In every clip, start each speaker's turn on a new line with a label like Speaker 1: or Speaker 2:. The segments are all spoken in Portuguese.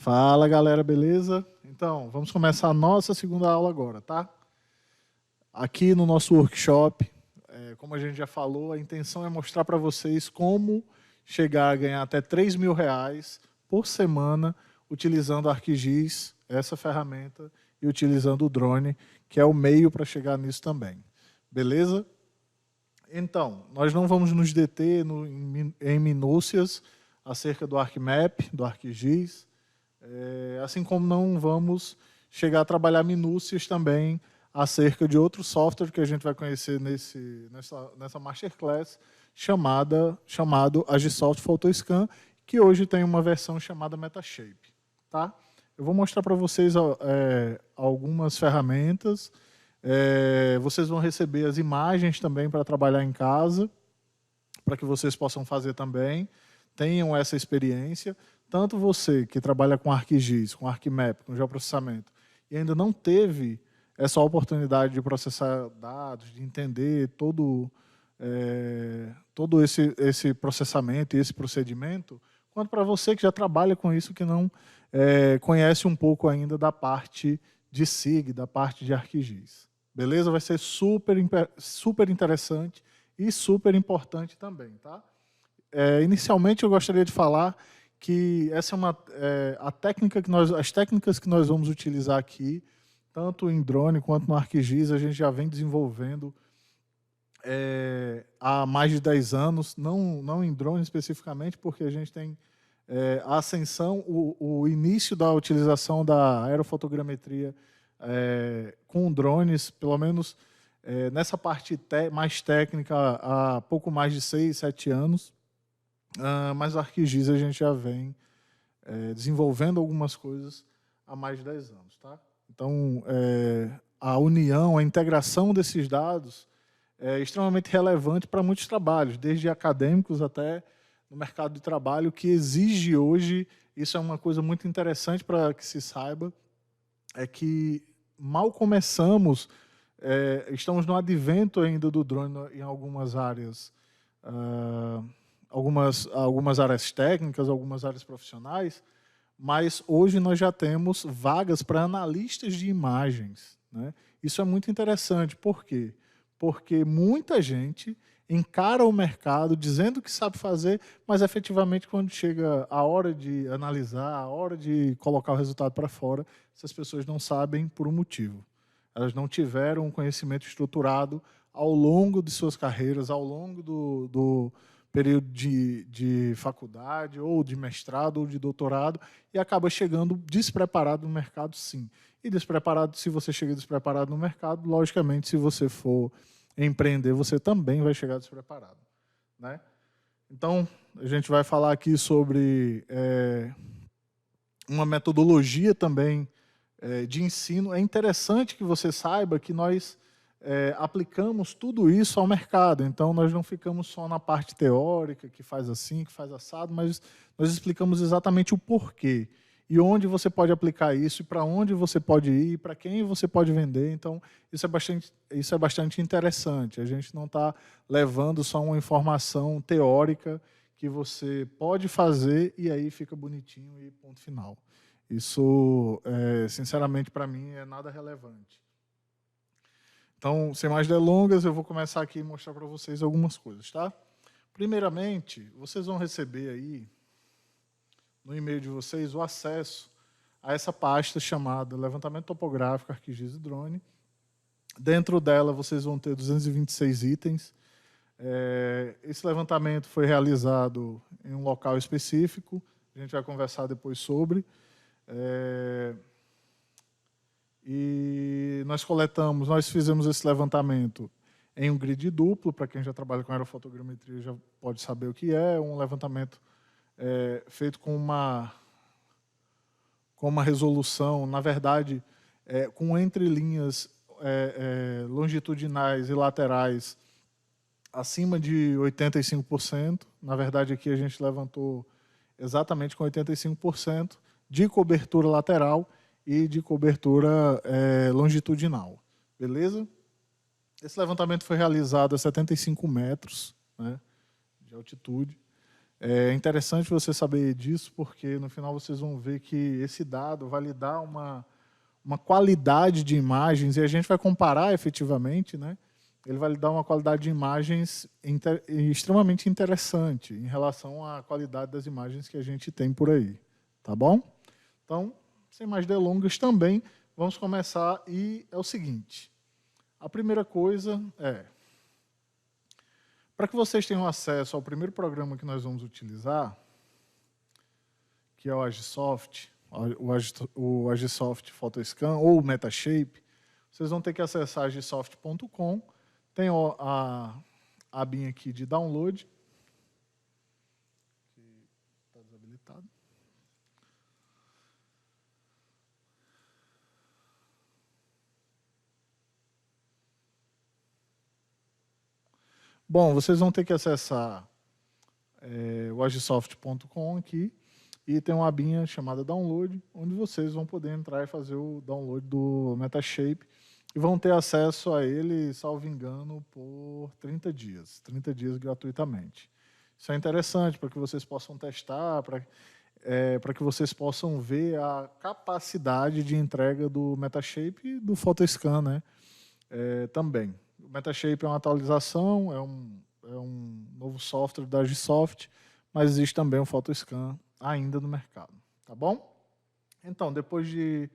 Speaker 1: Fala, galera, beleza? Então, vamos começar a nossa segunda aula agora, tá? Aqui no nosso workshop, como a gente já falou, a intenção é mostrar para vocês como chegar a ganhar até R$ 3.000 por semana utilizando a ArcGIS, essa ferramenta, e utilizando o drone, que é o meio para chegar nisso também. Beleza? Então, nós não vamos nos deter em minúcias acerca do ArcMap, do ArcGIS, assim como não vamos chegar a trabalhar minúcias também acerca de outro software que a gente vai conhecer nessa Masterclass, chamado Agisoft Photoscan, que hoje tem uma versão chamada Metashape. Tá? Eu vou mostrar para vocês algumas ferramentas. Vocês vão receber as imagens também para trabalhar em casa, para que vocês possam fazer também, tenham essa experiência. Tanto você que trabalha com ArcGIS, com ArcMap, com geoprocessamento, e ainda não teve essa oportunidade de processar dados, de entender todo esse processamento e esse procedimento, quanto para você que já trabalha com isso, que não conhece um pouco ainda da parte de SIG, da parte de ArcGIS. Beleza? Vai ser super interessante e super importante também. Tá? Inicialmente, eu gostaria de falar que essa é as técnicas que nós vamos utilizar aqui, tanto em drone quanto no ArcGIS, a gente já vem desenvolvendo há mais de 10 anos, não em drone especificamente, porque a gente tem a ascensão, o início da utilização da aerofotogrametria com drones, pelo menos nessa parte mais técnica, há pouco mais de 6, 7 anos, mas o ArcGIS a gente já vem desenvolvendo algumas coisas há mais de 10 anos. Tá? Então, a união, a integração desses dados é extremamente relevante para muitos trabalhos, desde acadêmicos até no mercado de trabalho, que exige hoje, isso é uma coisa muito interessante para que se saiba, é que mal começamos, estamos no advento ainda do drone em algumas áreas, algumas áreas técnicas, algumas áreas profissionais, mas hoje nós já temos vagas para analistas de imagens. Né? Isso é muito interessante. Por quê? Porque muita gente encara o mercado dizendo que sabe fazer, mas efetivamente quando chega a hora de analisar, a hora de colocar o resultado para fora, essas pessoas não sabem por um motivo. Elas não tiveram um conhecimento estruturado ao longo de suas carreiras, ao longo do período de faculdade, ou de mestrado, ou de doutorado, e acaba chegando despreparado no mercado, sim. E despreparado, se você chega despreparado no mercado, logicamente, se você for empreender, você também vai chegar despreparado. Né? Então, a gente vai falar aqui sobre uma metodologia também de ensino. É interessante que você saiba que nós aplicamos tudo isso ao mercado. Então, nós não ficamos só na parte teórica, que faz assim, que faz assado, mas nós explicamos exatamente o porquê e onde você pode aplicar isso, e para onde você pode ir, para quem você pode vender. Então, isso é bastante interessante. A gente não está levando só uma informação teórica que você pode fazer e aí fica bonitinho e ponto final. Isso, sinceramente, para mim, é nada relevante. Então, sem mais delongas, eu vou começar aqui a mostrar para vocês algumas coisas. Tá? Primeiramente, vocês vão receber aí, no e-mail de vocês, o acesso a essa pasta chamada Levantamento Topográfico, ArcGIS e Drone. Dentro dela, vocês vão ter 226 itens. Esse levantamento foi realizado em um local específico, a gente vai conversar depois sobre. E nós fizemos esse levantamento em um grid duplo. Para quem já trabalha com aerofotogrametria já pode saber o que é. Um levantamento feito com uma resolução, na verdade, com entrelinhas longitudinais e laterais acima de 85%. Na verdade, aqui a gente levantou exatamente com 85% de cobertura lateral e de cobertura longitudinal. Beleza? Esse levantamento foi realizado a 75 metros, né, de altitude. É interessante você saber disso, porque no final vocês vão ver que esse dado vai lhe dar uma qualidade de imagens, e a gente vai comparar efetivamente, né? Ele vai lhe dar uma qualidade de imagens extremamente interessante em relação à qualidade das imagens que a gente tem por aí. Tá bom? Então, sem mais delongas também, vamos começar, e é o seguinte. A primeira coisa é, para que vocês tenham acesso ao primeiro programa que nós vamos utilizar, que é o Agisoft, o Agisoft PhotoScan ou o Metashape, vocês vão ter que acessar agisoft.com, tem a abinha aqui de download, que está desabilitado. Bom, vocês vão ter que acessar o agisoft.com aqui, e tem uma abinha chamada Download, onde vocês vão poder entrar e fazer o download do Metashape, e vão ter acesso a ele, salvo engano, por 30 dias gratuitamente. Isso é interessante para que vocês possam testar, para que vocês possam ver a capacidade de entrega do Metashape e do PhotoScan, né? Também. O Metashape é uma atualização, é um novo software da Agisoft, mas existe também o PhotoScan ainda no mercado. Tá bom? Então, depois de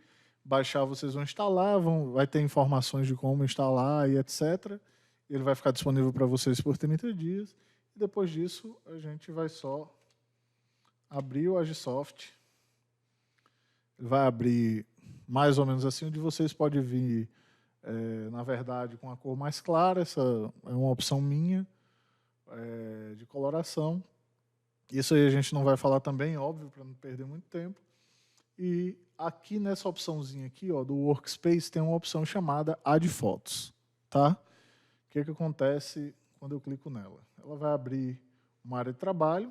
Speaker 1: baixar, vocês vão instalar, vai ter informações de como instalar e etc. Ele vai ficar disponível para vocês por 30 dias. E depois disso, a gente vai só abrir o Agisoft. Ele vai abrir mais ou menos assim, onde vocês podem vir, na verdade, com a cor mais clara. Essa é uma opção minha de coloração. Isso aí a gente não vai falar também, óbvio, para não perder muito tempo. E aqui nessa opçãozinha aqui, ó, do Workspace, tem uma opção chamada Add Fotos. Tá? O que acontece quando eu clico nela? Ela vai abrir uma área de trabalho.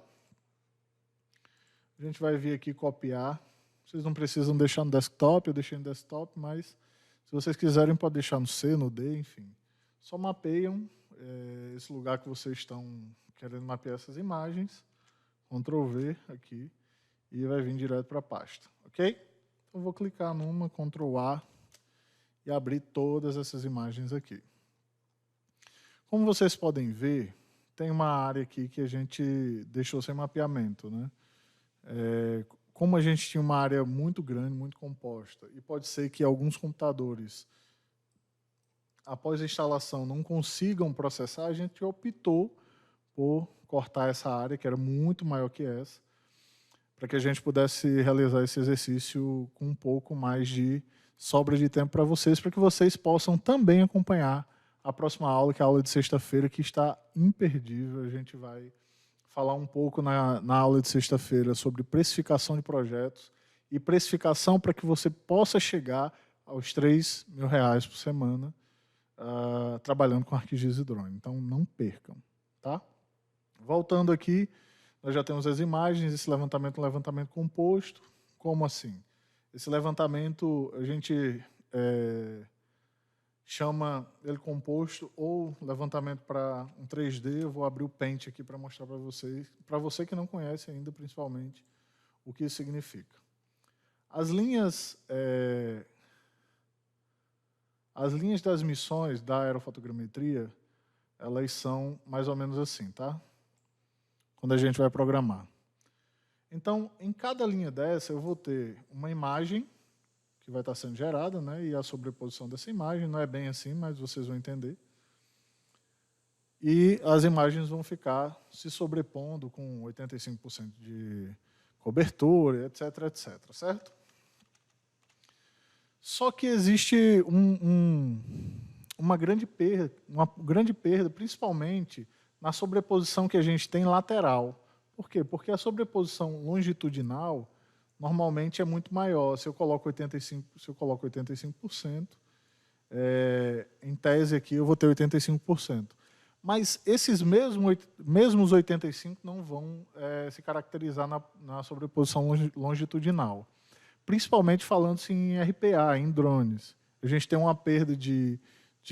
Speaker 1: A gente vai vir aqui copiar. Vocês não precisam deixar no desktop, eu deixei no desktop, mas se vocês quiserem, pode deixar no C, no D, enfim. Só mapeiam esse lugar que vocês estão querendo mapear essas imagens. Ctrl V aqui, e vai vir direto para a pasta, ok? Então, vou clicar numa, Ctrl A, e abrir todas essas imagens aqui. Como vocês podem ver, tem uma área aqui que a gente deixou sem mapeamento, né? Como a gente tinha uma área muito grande, muito composta, e pode ser que alguns computadores, após a instalação, não consigam processar, a gente optou por cortar essa área, que era muito maior que essa, para que a gente pudesse realizar esse exercício com um pouco mais de sobra de tempo para vocês, para que vocês possam também acompanhar a próxima aula, que é a aula de sexta-feira, que está imperdível. A gente vai falar um pouco na aula de sexta-feira sobre precificação de projetos e precificação para que você possa chegar aos R$3.000 por semana trabalhando com ArcGIS e drone. Então, não percam. Tá? Voltando aqui, nós já temos as imagens. Esse levantamento é um levantamento composto. Como assim? Esse levantamento a gente chama ele composto ou levantamento para um 3D. Eu vou abrir o Paint aqui para mostrar para vocês, para você que não conhece ainda, principalmente, o que isso significa. As linhas das missões da aerofotogrametria, elas são mais ou menos assim, tá? Quando a gente vai programar. Então, em cada linha dessa, eu vou ter uma imagem que vai estar sendo gerada, né, e a sobreposição dessa imagem. Não é bem assim, mas vocês vão entender. E as imagens vão ficar se sobrepondo com 85% de cobertura, etc, etc, certo? Só que existe uma grande perda, principalmente na sobreposição que a gente tem lateral. Por quê? Porque a sobreposição longitudinal normalmente é muito maior. Se eu coloco 85%, em tese aqui eu vou ter 85%. Mas esses mesmos 85% não vão se caracterizar na sobreposição longitudinal. Principalmente falando-se em RPA, em drones. A gente tem uma perda de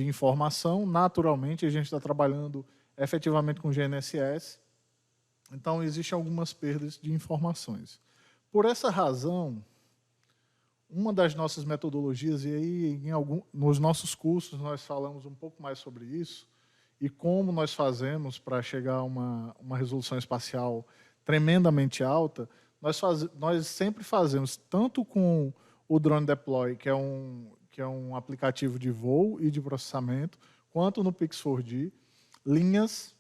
Speaker 1: informação. Naturalmente, a gente está trabalhando efetivamente com GNSS. Então, existem algumas perdas de informações. Por essa razão, uma das nossas metodologias, e aí nos nossos cursos nós falamos um pouco mais sobre isso, e como nós fazemos para chegar a uma resolução espacial tremendamente alta, nós sempre fazemos, tanto com o Drone Deploy, que é um aplicativo de voo e de processamento, quanto no Pix4D, linhas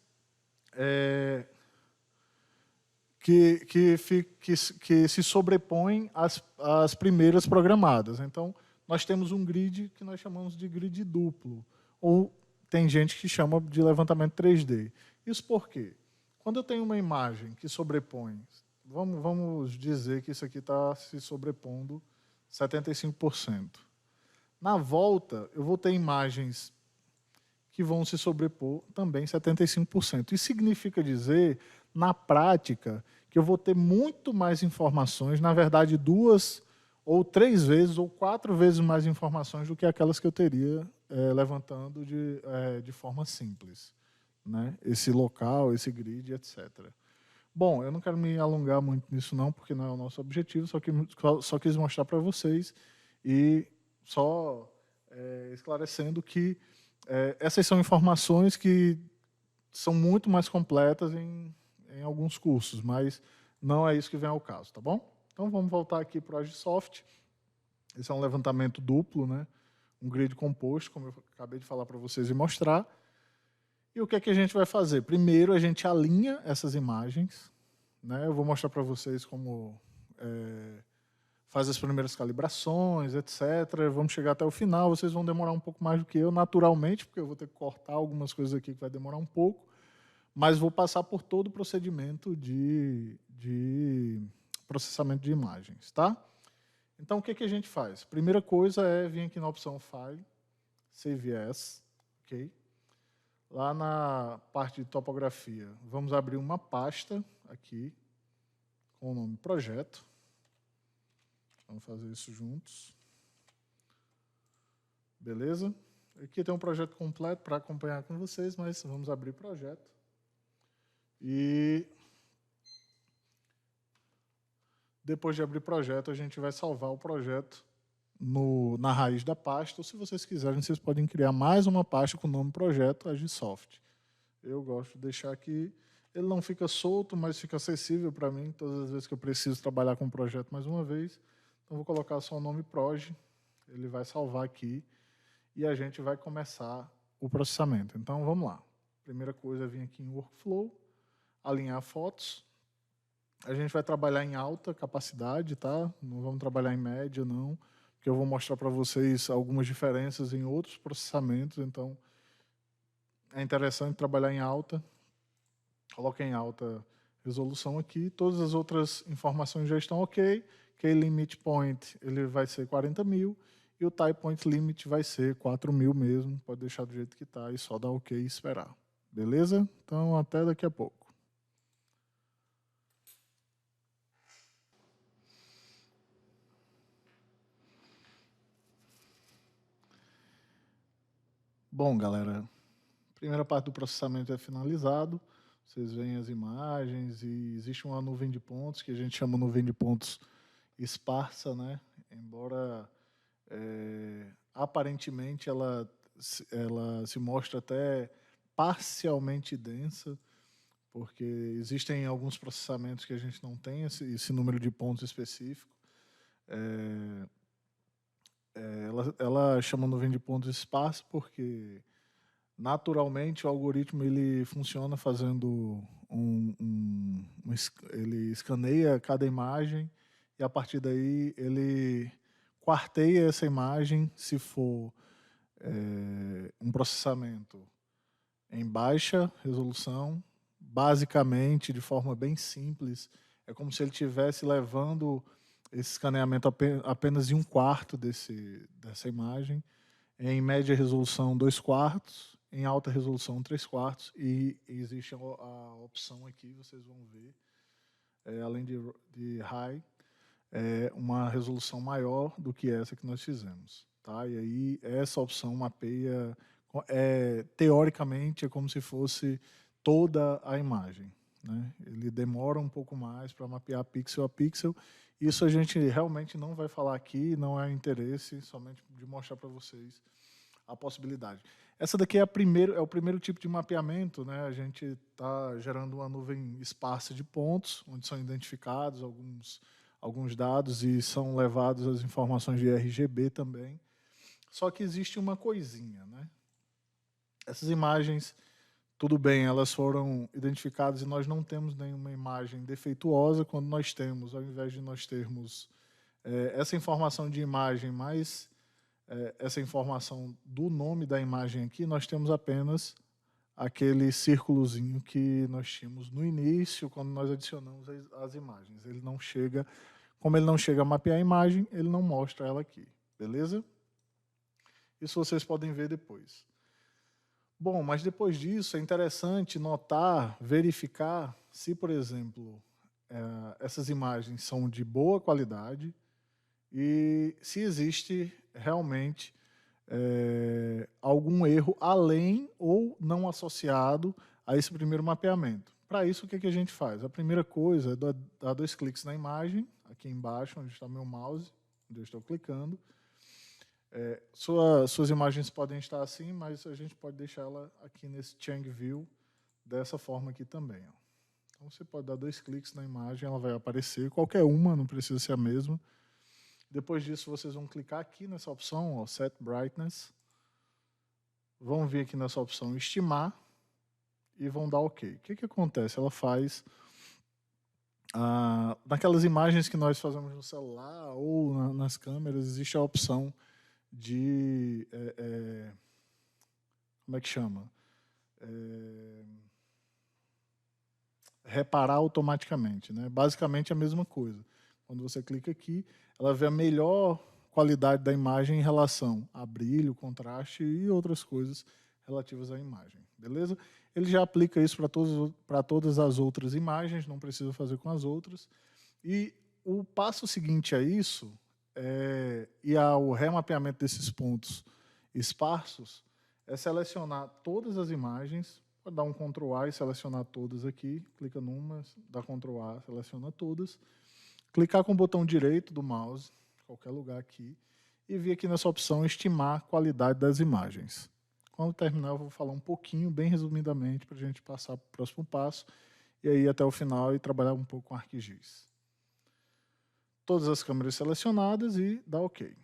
Speaker 1: que se sobrepõem às primeiras programadas. Então, nós temos um grid que nós chamamos de grid duplo, ou tem gente que chama de levantamento 3D. Isso por quê? Quando eu tenho uma imagem que sobrepõe, vamos dizer que isso aqui está se sobrepondo 75%. Na volta, eu vou ter imagens que vão se sobrepor também 75%. Isso significa dizer, na prática, que eu vou ter muito mais informações, na verdade, 2 ou 3 vezes ou 4 vezes mais informações do que aquelas que eu teria levantando de forma simples, né? Esse local, esse grid, etc. Bom, eu não quero me alongar muito nisso não, porque não é o nosso objetivo, só quis mostrar para vocês e só esclarecendo que essas são informações que são muito mais completas em alguns cursos, mas não é isso que vem ao caso, tá bom? Então vamos voltar aqui para o Agisoft. Esse é um levantamento duplo, né? Um grid composto, como eu acabei de falar para vocês e mostrar. E o que é que a gente vai fazer? Primeiro, a gente alinha essas imagens, né? Eu vou mostrar para vocês como faz as primeiras calibrações, etc. Vamos chegar até o final, vocês vão demorar um pouco mais do que eu, naturalmente, porque eu vou ter que cortar algumas coisas aqui que vai demorar um pouco, mas vou passar por todo o procedimento de processamento de imagens, tá? Então, o que a gente faz? Primeira coisa é vir aqui na opção File, Save As, ok? Lá na parte de topografia, vamos abrir uma pasta aqui, com o nome Projeto. Vamos fazer isso juntos. Beleza? Aqui tem um projeto completo para acompanhar com vocês, mas vamos abrir projeto. E depois de abrir projeto, a gente vai salvar o projeto na raiz da pasta. Ou se vocês quiserem, vocês podem criar mais uma pasta com o nome projeto Agisoft. Eu gosto de deixar aqui. Ele não fica solto, mas fica acessível para mim todas as vezes que eu preciso trabalhar com o projeto mais uma vez. Então, vou colocar só o nome Proj, ele vai salvar aqui e a gente vai começar o processamento. Então, vamos lá. Primeira coisa é vir aqui em Workflow, alinhar fotos. A gente vai trabalhar em alta capacidade, tá? Não vamos trabalhar em média, não, porque eu vou mostrar para vocês algumas diferenças em outros processamentos, então é interessante trabalhar em alta. Coloquei em alta resolução aqui, todas as outras informações já estão ok. K-Limit Point ele vai ser 40.000 e o Type Point Limit vai ser 4.000 mesmo. Pode deixar do jeito que está e só dar ok e esperar. Beleza? Então, até daqui a pouco. Bom, galera, primeira parte do processamento é finalizado. Vocês veem as imagens e existe uma nuvem de pontos que a gente chama nuvem de pontos esparsa, né? Embora aparentemente ela se mostra até parcialmente densa, porque existem alguns processamentos que a gente não tem esse número de pontos específico. Ela chama nuvem de pontos esparsa porque naturalmente o algoritmo ele funciona fazendo ele escaneia cada imagem e a partir daí ele quarteia essa imagem se for um processamento em baixa resolução, basicamente de forma bem simples, é como se ele estivesse levando esse escaneamento apenas em 1/4 dessa imagem, em média resolução 2/4, em alta resolução 3/4, e existe a opção aqui, vocês vão ver, além de high, uma resolução maior do que essa que nós fizemos. Tá? E aí essa opção mapeia, teoricamente, é como se fosse toda a imagem. né? Ele demora um pouco mais para mapear pixel a pixel. Isso a gente realmente não vai falar aqui, não é interesse, somente de mostrar para vocês a possibilidade. Essa daqui é o primeiro tipo de mapeamento, né? A gente está gerando uma nuvem esparsa de pontos, onde são identificados alguns dados e são levados as informações de RGB também. Só que existe uma coisinha, né? Essas imagens, tudo bem, elas foram identificadas e nós não temos nenhuma imagem defeituosa. Quando nós temos, ao invés de nós termos essa informação de imagem mais essa informação do nome da imagem aqui, nós temos apenas aquele círculozinho que nós tínhamos no início, quando nós adicionamos as imagens. Ele não chega, como ele não chega a mapear a imagem, ele não mostra ela aqui, beleza? Isso vocês podem ver depois. Bom, mas depois disso é interessante notar, verificar se, por exemplo, essas imagens são de boa qualidade e se existe realmente algum erro além ou não associado a esse primeiro mapeamento. Para isso, o que a gente faz? A primeira coisa é dar 2 cliques na imagem, aqui embaixo, onde está o meu mouse, onde eu estou clicando. Suas imagens podem estar assim, mas a gente pode deixar ela aqui nesse Chang View, dessa forma aqui também. Ó. Então, você pode dar 2 cliques na imagem, ela vai aparecer, qualquer uma, não precisa ser a mesma. Depois disso, vocês vão clicar aqui nessa opção, ó, Set Brightness. Vão vir aqui nessa opção Estimar e vão dar OK. O que acontece? Ela faz... naquelas imagens que nós fazemos no celular ou nas câmeras, existe a opção de... como é que chama? Reparar automaticamente, né? Basicamente a mesma coisa. Quando você clica aqui, ela vê a melhor qualidade da imagem em relação a brilho, contraste e outras coisas relativas à imagem, beleza? Ele já aplica isso para todas as outras imagens, não precisa fazer com as outras. E o passo seguinte a isso, e ao remapeamento desses pontos esparsos, é selecionar todas as imagens, pode dar um Ctrl A e selecionar todas aqui, clica numa, dá Ctrl A, seleciona todas, clicar com o botão direito do mouse, qualquer lugar aqui, e vir aqui nessa opção Estimar a qualidade das imagens. Quando terminar, eu vou falar um pouquinho, bem resumidamente, para a gente passar para o próximo passo, e aí até o final e trabalhar um pouco com ArcGIS. Todas as câmeras selecionadas e dá OK.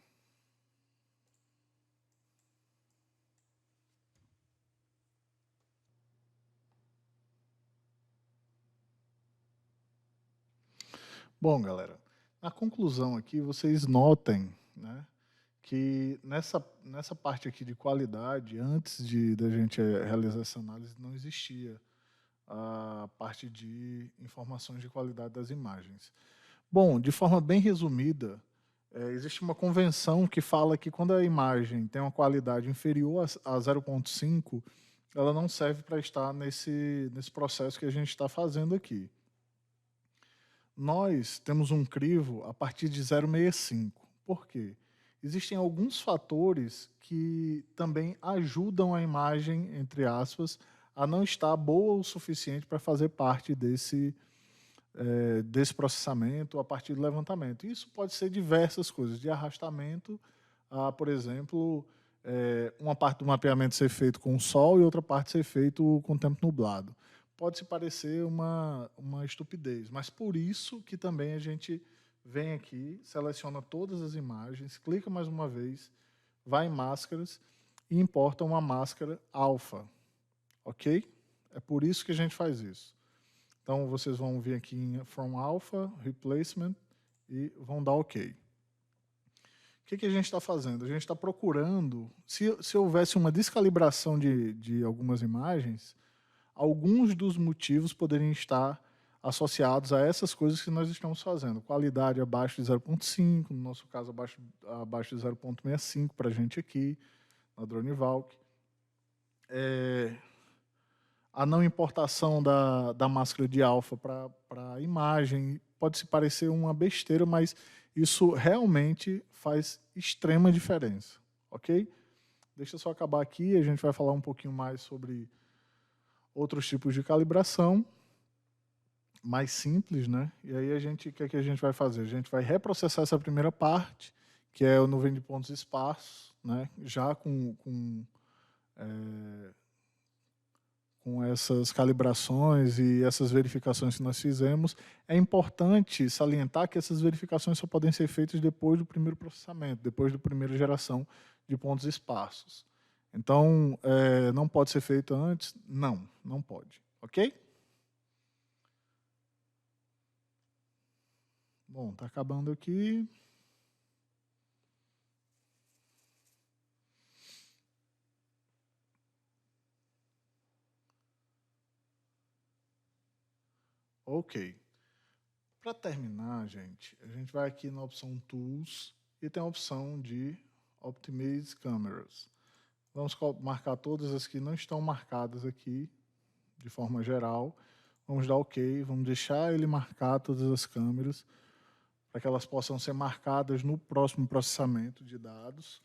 Speaker 1: Bom, galera, na conclusão aqui, vocês notem, né, que nessa parte aqui de qualidade, antes da gente realizar essa análise, não existia a parte de informações de qualidade das imagens. Bom, de forma bem resumida, existe uma convenção que fala que quando a imagem tem uma qualidade inferior a 0,5, ela não serve para estar nesse processo que a gente está fazendo aqui. Nós temos um crivo a partir de 0,65. Por quê? Existem alguns fatores que também ajudam a imagem, entre aspas, a não estar boa o suficiente para fazer parte desse processamento a partir do levantamento. Isso pode ser diversas coisas, de arrastamento a, por exemplo, uma parte do mapeamento ser feito com o sol e outra parte ser feito com o tempo nublado. Pode-se parecer uma estupidez, mas por isso que também a gente vem aqui, seleciona todas as imagens, clica mais uma vez, vai em máscaras e importa uma máscara alfa, ok? É por isso que a gente faz isso. Então, vocês vão vir aqui em From Alpha, Replacement e vão dar OK. O que a gente está fazendo? A gente está procurando, se houvesse uma descalibração de algumas imagens, alguns dos motivos poderiam estar associados a essas coisas que nós estamos fazendo. Qualidade abaixo de 0,5, no nosso caso abaixo de 0,65 para a gente aqui, na DroneValk. A não importação da máscara de alfa para a imagem pode se parecer uma besteira, mas isso realmente faz extrema diferença, ok? Deixa eu só acabar aqui, a gente vai falar um pouquinho mais sobre outros tipos de calibração. mais simples, né? E aí o que é que a gente vai fazer? A gente vai reprocessar essa primeira parte, que é o nuvem de pontos esparsos, né? Já com essas calibrações e essas verificações que nós fizemos. É importante salientar que essas verificações só podem ser feitas depois do primeiro processamento, depois da primeira geração de pontos esparsos. Então, não pode ser feito antes? Não pode. Ok? Bom, está acabando aqui. Ok. Para terminar, gente, a gente vai aqui na opção Tools e tem a opção de Optimize Cameras. Vamos marcar todas as que não estão marcadas aqui, de forma geral. Vamos dar OK, vamos deixar ele marcar todas as câmeras, para que elas possam ser marcadas no próximo processamento de dados.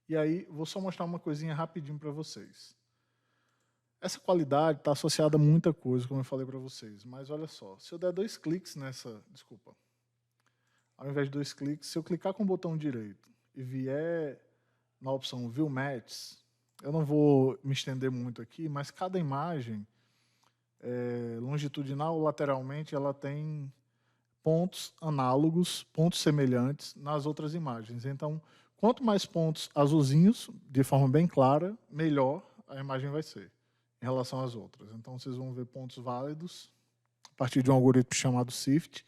Speaker 1: E aí, vou só mostrar uma coisinha rapidinho para vocês. Essa qualidade está associada a muita coisa, como eu falei para vocês. Mas olha só, se eu der 2 cliques nessa... Desculpa. Ao invés de 2 cliques, se eu clicar com o botão direito e vier na opção View Matches, eu não vou me estender muito aqui, mas cada imagem, longitudinal ou lateralmente, ela tem pontos análogos, pontos semelhantes nas outras imagens. Então, quanto mais pontos azulzinhos, de forma bem clara, melhor a imagem vai ser em relação às outras. Então, vocês vão ver pontos válidos a partir de um algoritmo chamado SIFT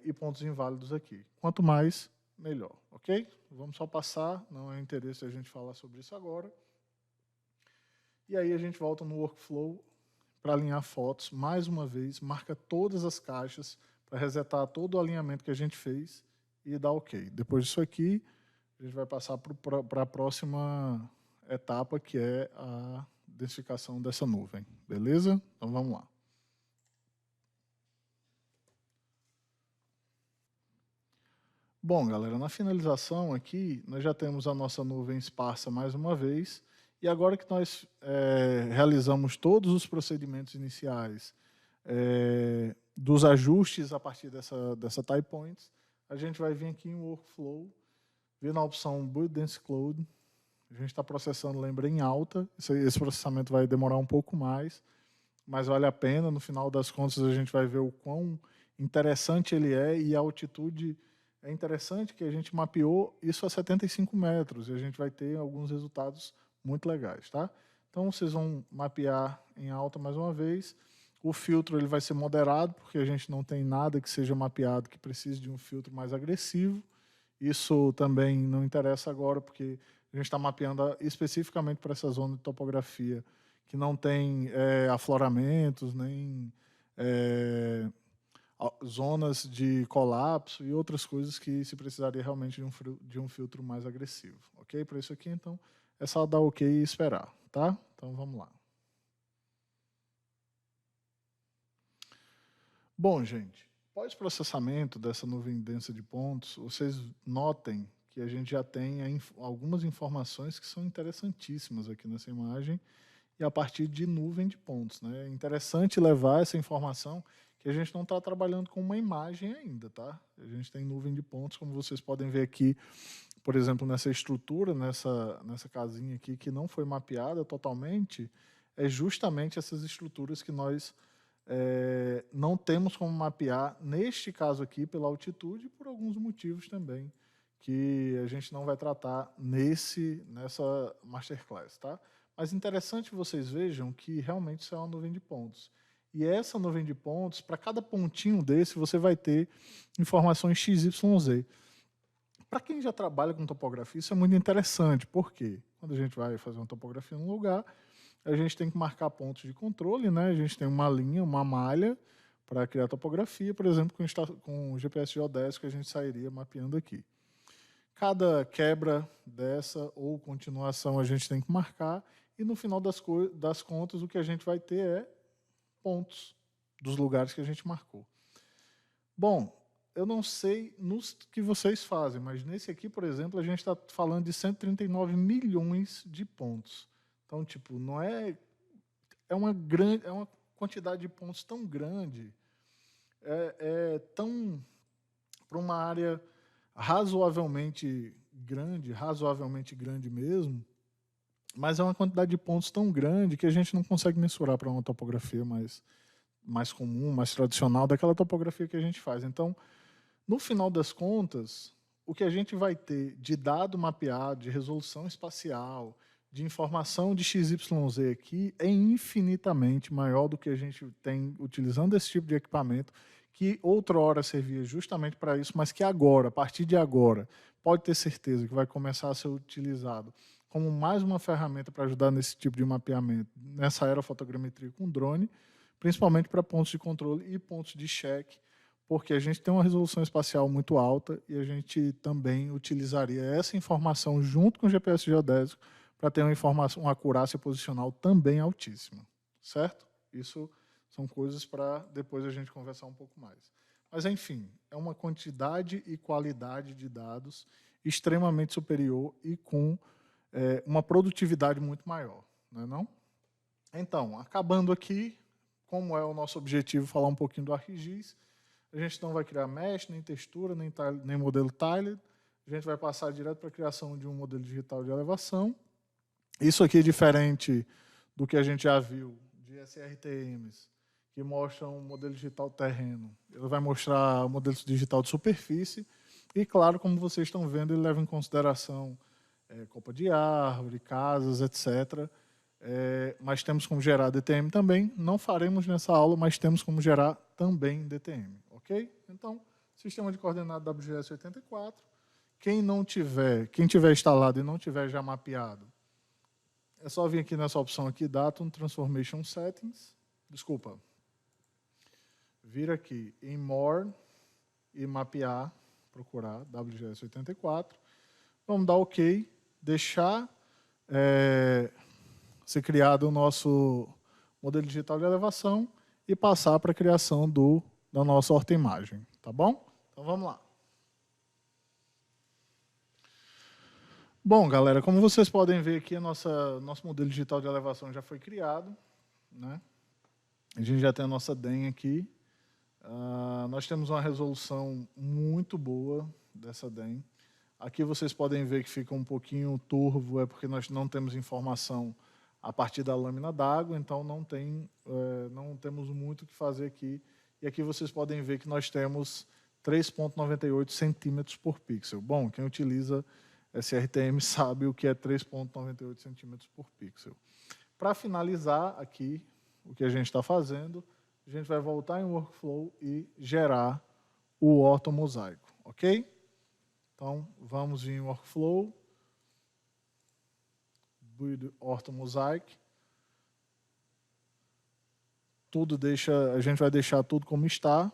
Speaker 1: e pontos inválidos aqui. Quanto mais, melhor. Ok? Vamos só passar, não é interesse a gente falar sobre isso agora. E aí a gente volta no workflow para alinhar fotos. Mais uma vez, marca todas as caixas para resetar todo o alinhamento que a gente fez e dar OK. Depois disso aqui, a gente vai passar para a próxima etapa, que é a densificação dessa nuvem. Beleza? Então vamos lá. Bom, galera, na finalização aqui, nós já temos a nossa nuvem esparsa mais uma vez, e agora que nós realizamos todos os procedimentos iniciais dos ajustes a partir dessa type points, a gente vai vir aqui em Workflow, vir na opção Build Dense Cloud. A gente está processando, lembra, em alta. Esse processamento vai demorar um pouco mais, mas vale a pena. No final das contas, a gente vai ver o quão interessante ele é, e a altitude é interessante que a gente mapeou isso a 75 metros, e a gente vai ter alguns resultados muito legais. Tá? Então, vocês vão mapear em alta mais uma vez. O filtro ele vai ser moderado, porque a gente não tem nada que seja mapeado que precise de um filtro mais agressivo. Isso também não interessa agora, porque a gente está mapeando especificamente para essa zona de topografia que não tem afloramentos, nem zonas de colapso e outras coisas que se precisaria realmente de um filtro mais agressivo. Ok? Para isso aqui, então, é só dar OK e esperar. Tá? Então, vamos lá. Bom, gente, pós-processamento dessa nuvem densa de pontos, vocês notem que a gente já tem algumas informações que são interessantíssimas aqui nessa imagem, e a partir de nuvem de pontos. Né? É interessante levar essa informação, que a gente não está trabalhando com uma imagem ainda. Tá? A gente tem nuvem de pontos, como vocês podem ver aqui, por exemplo, nessa estrutura, nessa casinha aqui, que não foi mapeada totalmente, é justamente essas estruturas que nós não temos como mapear, neste caso aqui, pela altitude, e por alguns motivos também, que a gente não vai tratar nessa Masterclass. Tá? Mas interessante vocês vejam que realmente isso é uma nuvem de pontos. E essa nuvem de pontos, para cada pontinho desse, você vai ter informações XYZ. Para quem já trabalha com topografia, isso é muito interessante. Por quê? Quando a gente vai fazer uma topografia num lugar, a gente tem que marcar pontos de controle, né? A gente tem uma linha, uma malha para criar topografia, por exemplo, com o GPS geodésico, a gente sairia mapeando aqui. Cada quebra dessa ou continuação a gente tem que marcar, e no final das contas o que a gente vai ter é pontos dos lugares que a gente marcou. Bom, eu não sei nos que vocês fazem, mas nesse aqui, por exemplo, a gente está falando de 139 milhões de pontos. Então, tipo, não é uma quantidade de pontos tão grande, tão para uma área razoavelmente grande mesmo, mas é uma quantidade de pontos tão grande que a gente não consegue mensurar para uma topografia mais comum, mais tradicional, daquela topografia que a gente faz. Então, no final das contas, o que a gente vai ter de dado mapeado, de resolução espacial, de informação de XYZ aqui, é infinitamente maior do que a gente tem utilizando esse tipo de equipamento, que outrora servia justamente para isso, mas que agora, a partir de agora, pode ter certeza que vai começar a ser utilizado como mais uma ferramenta para ajudar nesse tipo de mapeamento, nessa aerofotogrametria com drone, principalmente para pontos de controle e pontos de cheque, porque a gente tem uma resolução espacial muito alta e a gente também utilizaria essa informação junto com o GPS geodésico para ter uma acurácia posicional também altíssima, certo? Isso são coisas para depois a gente conversar um pouco mais. Mas, enfim, é uma quantidade e qualidade de dados extremamente superior e com uma produtividade muito maior, não é não? Então, acabando aqui, como é o nosso objetivo falar um pouquinho do ArcGIS, a gente não vai criar mesh, nem textura, nem modelo tiled, a gente vai passar direto para a criação de um modelo digital de elevação. Isso aqui é diferente do que a gente já viu de SRTMs, que mostram um modelo digital terreno. Ele vai mostrar o modelo digital de superfície e, claro, como vocês estão vendo, ele leva em consideração copa de árvore, casas, etc. Mas temos como gerar DTM também. Não faremos nessa aula, mas temos como gerar também DTM, ok? Então, sistema de coordenada WGS 84. Quem tiver instalado e não tiver já mapeado, é só vir aqui nessa opção aqui, Datum Transformation Settings. Desculpa. Vir aqui em More e mapear, procurar WGS 84. Vamos dar OK, deixar ser criado o nosso modelo digital de elevação e passar para a criação da nossa ortoimagem, tá bom? Então vamos lá. Bom, galera, como vocês podem ver aqui, nosso modelo digital de elevação já foi criado, né? A gente já tem a nossa DEM aqui. Nós temos uma resolução muito boa dessa DEM. Aqui vocês podem ver que fica um pouquinho turvo, é porque nós não temos informação a partir da lâmina d'água, então não temos muito o que fazer aqui. E aqui vocês podem ver que nós temos 3,98 centímetros por pixel. Bom, quem utiliza SRTM sabe o que é 3,98 centímetros por pixel. Para finalizar aqui, o que a gente está fazendo, a gente vai voltar em Workflow e gerar o ortomosaico, ok? Então, vamos em Workflow, Build Orthomosaic. A gente vai deixar tudo como está.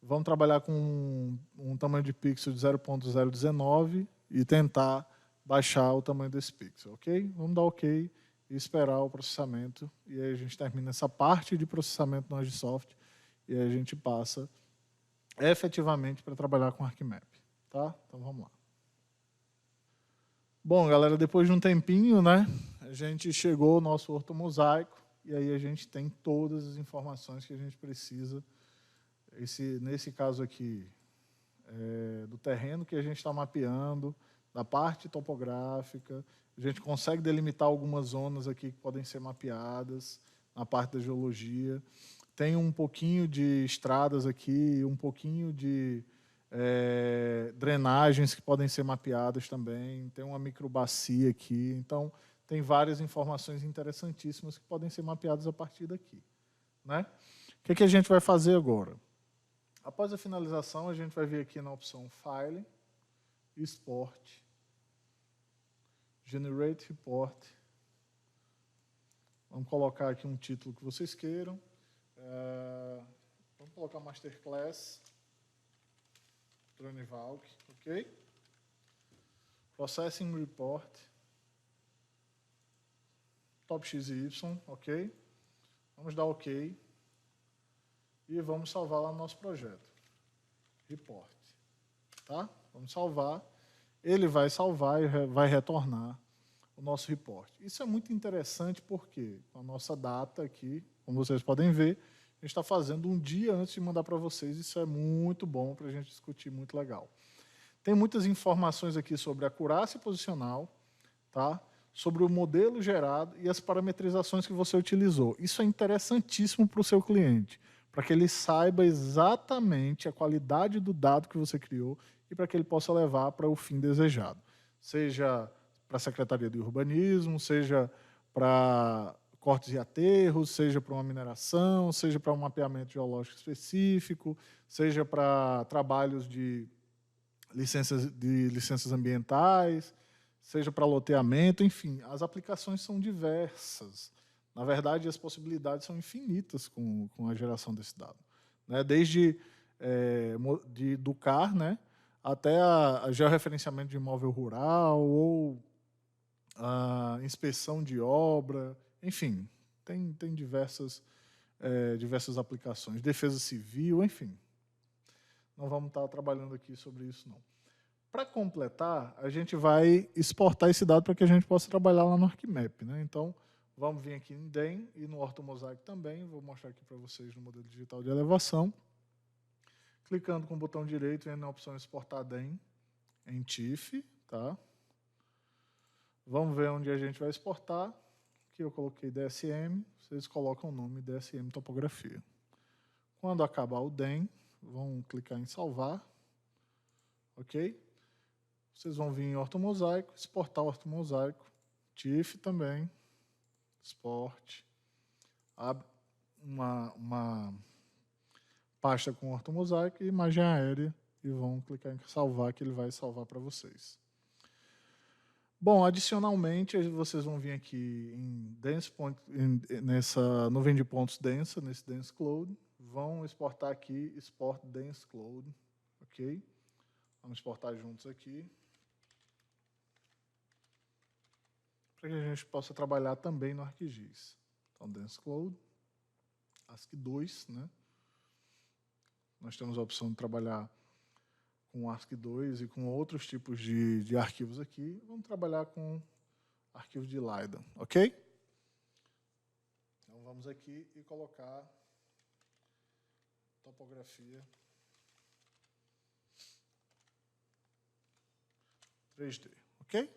Speaker 1: Vamos trabalhar com um tamanho de pixel de 0,019 e tentar baixar o tamanho desse pixel, ok? Vamos dar OK e esperar o processamento. E aí a gente termina essa parte de processamento no Agisoft e aí a gente passa efetivamente para trabalhar com ArcMap. Tá? Então vamos lá. Bom, galera, depois de um tempinho, né, a gente chegou ao nosso ortomosaico e aí a gente tem todas as informações que a gente precisa. Nesse caso aqui, do terreno que a gente está mapeando, da parte topográfica, a gente consegue delimitar algumas zonas aqui que podem ser mapeadas na parte da geologia. Tem um pouquinho de estradas aqui, um pouquinho de drenagens que podem ser mapeadas também, tem uma microbacia aqui, então tem várias informações interessantíssimas que podem ser mapeadas a partir daqui, né? O que a gente vai fazer agora? Após a finalização, a gente vai vir aqui na opção File, Export, Generate Report. Vamos colocar aqui um título que vocês queiram. Vamos colocar Masterclass, Drone-Valk, ok? Processing Report, Top XY, ok? Vamos dar OK. E vamos salvar lá no nosso projeto. Report. Tá? Vamos salvar. Ele vai salvar e vai retornar o nosso report. Isso é muito interessante porque com a nossa data aqui, Como vocês podem ver, a gente está fazendo um dia antes de mandar para vocês. Isso é muito bom para a gente discutir, muito legal. Tem muitas informações aqui sobre a acurácia posicional, tá? Sobre o modelo gerado e as parametrizações que você utilizou. Isso é interessantíssimo para o seu cliente, para que ele saiba exatamente a qualidade do dado que você criou e para que ele possa levar para o fim desejado. Seja para a Secretaria de Urbanismo, seja para cortes e aterros, seja para uma mineração, seja para um mapeamento geológico específico, seja para trabalhos de licenças ambientais, seja para loteamento, enfim, as aplicações são diversas. Na verdade, as possibilidades são infinitas com a geração desse dado, né? Desde do CAR, né, até a georreferenciamento de imóvel rural ou a inspeção de obra, enfim, tem diversas aplicações, defesa civil, enfim. Não vamos estar trabalhando aqui sobre isso, não. Para completar, a gente vai exportar esse dado para que a gente possa trabalhar lá no ArcMap, né? Então, vamos vir aqui em DEM e no OrtoMosaic também. Vou mostrar aqui para vocês no modelo digital de elevação. Clicando com o botão direito, vem na opção exportar DEM em TIFF, tá? Vamos ver onde a gente vai exportar. Aqui eu coloquei DSM, vocês colocam o nome DSM Topografia. Quando acabar o DEM, vão clicar em salvar, ok? Vocês vão vir em OrtoMosaico, exportar o OrtoMosaico, TIFF também, export, abre uma pasta com OrtoMosaico e imagem aérea e vão clicar em salvar, que ele vai salvar para vocês. Bom, adicionalmente, vocês vão vir aqui em Dense Point, nessa nuvem de pontos densa, nesse Dense Cloud, vão exportar aqui, Export Dense Cloud, ok? Vamos exportar juntos aqui, para que a gente possa trabalhar também no ArcGIS. Então, Dense Cloud, ASCII2, né? Nós temos a opção de trabalhar com ASCII2 e com outros tipos de arquivos aqui. Vamos trabalhar com arquivo de LiDAR, ok? Então, vamos aqui e colocar topografia 3D, ok?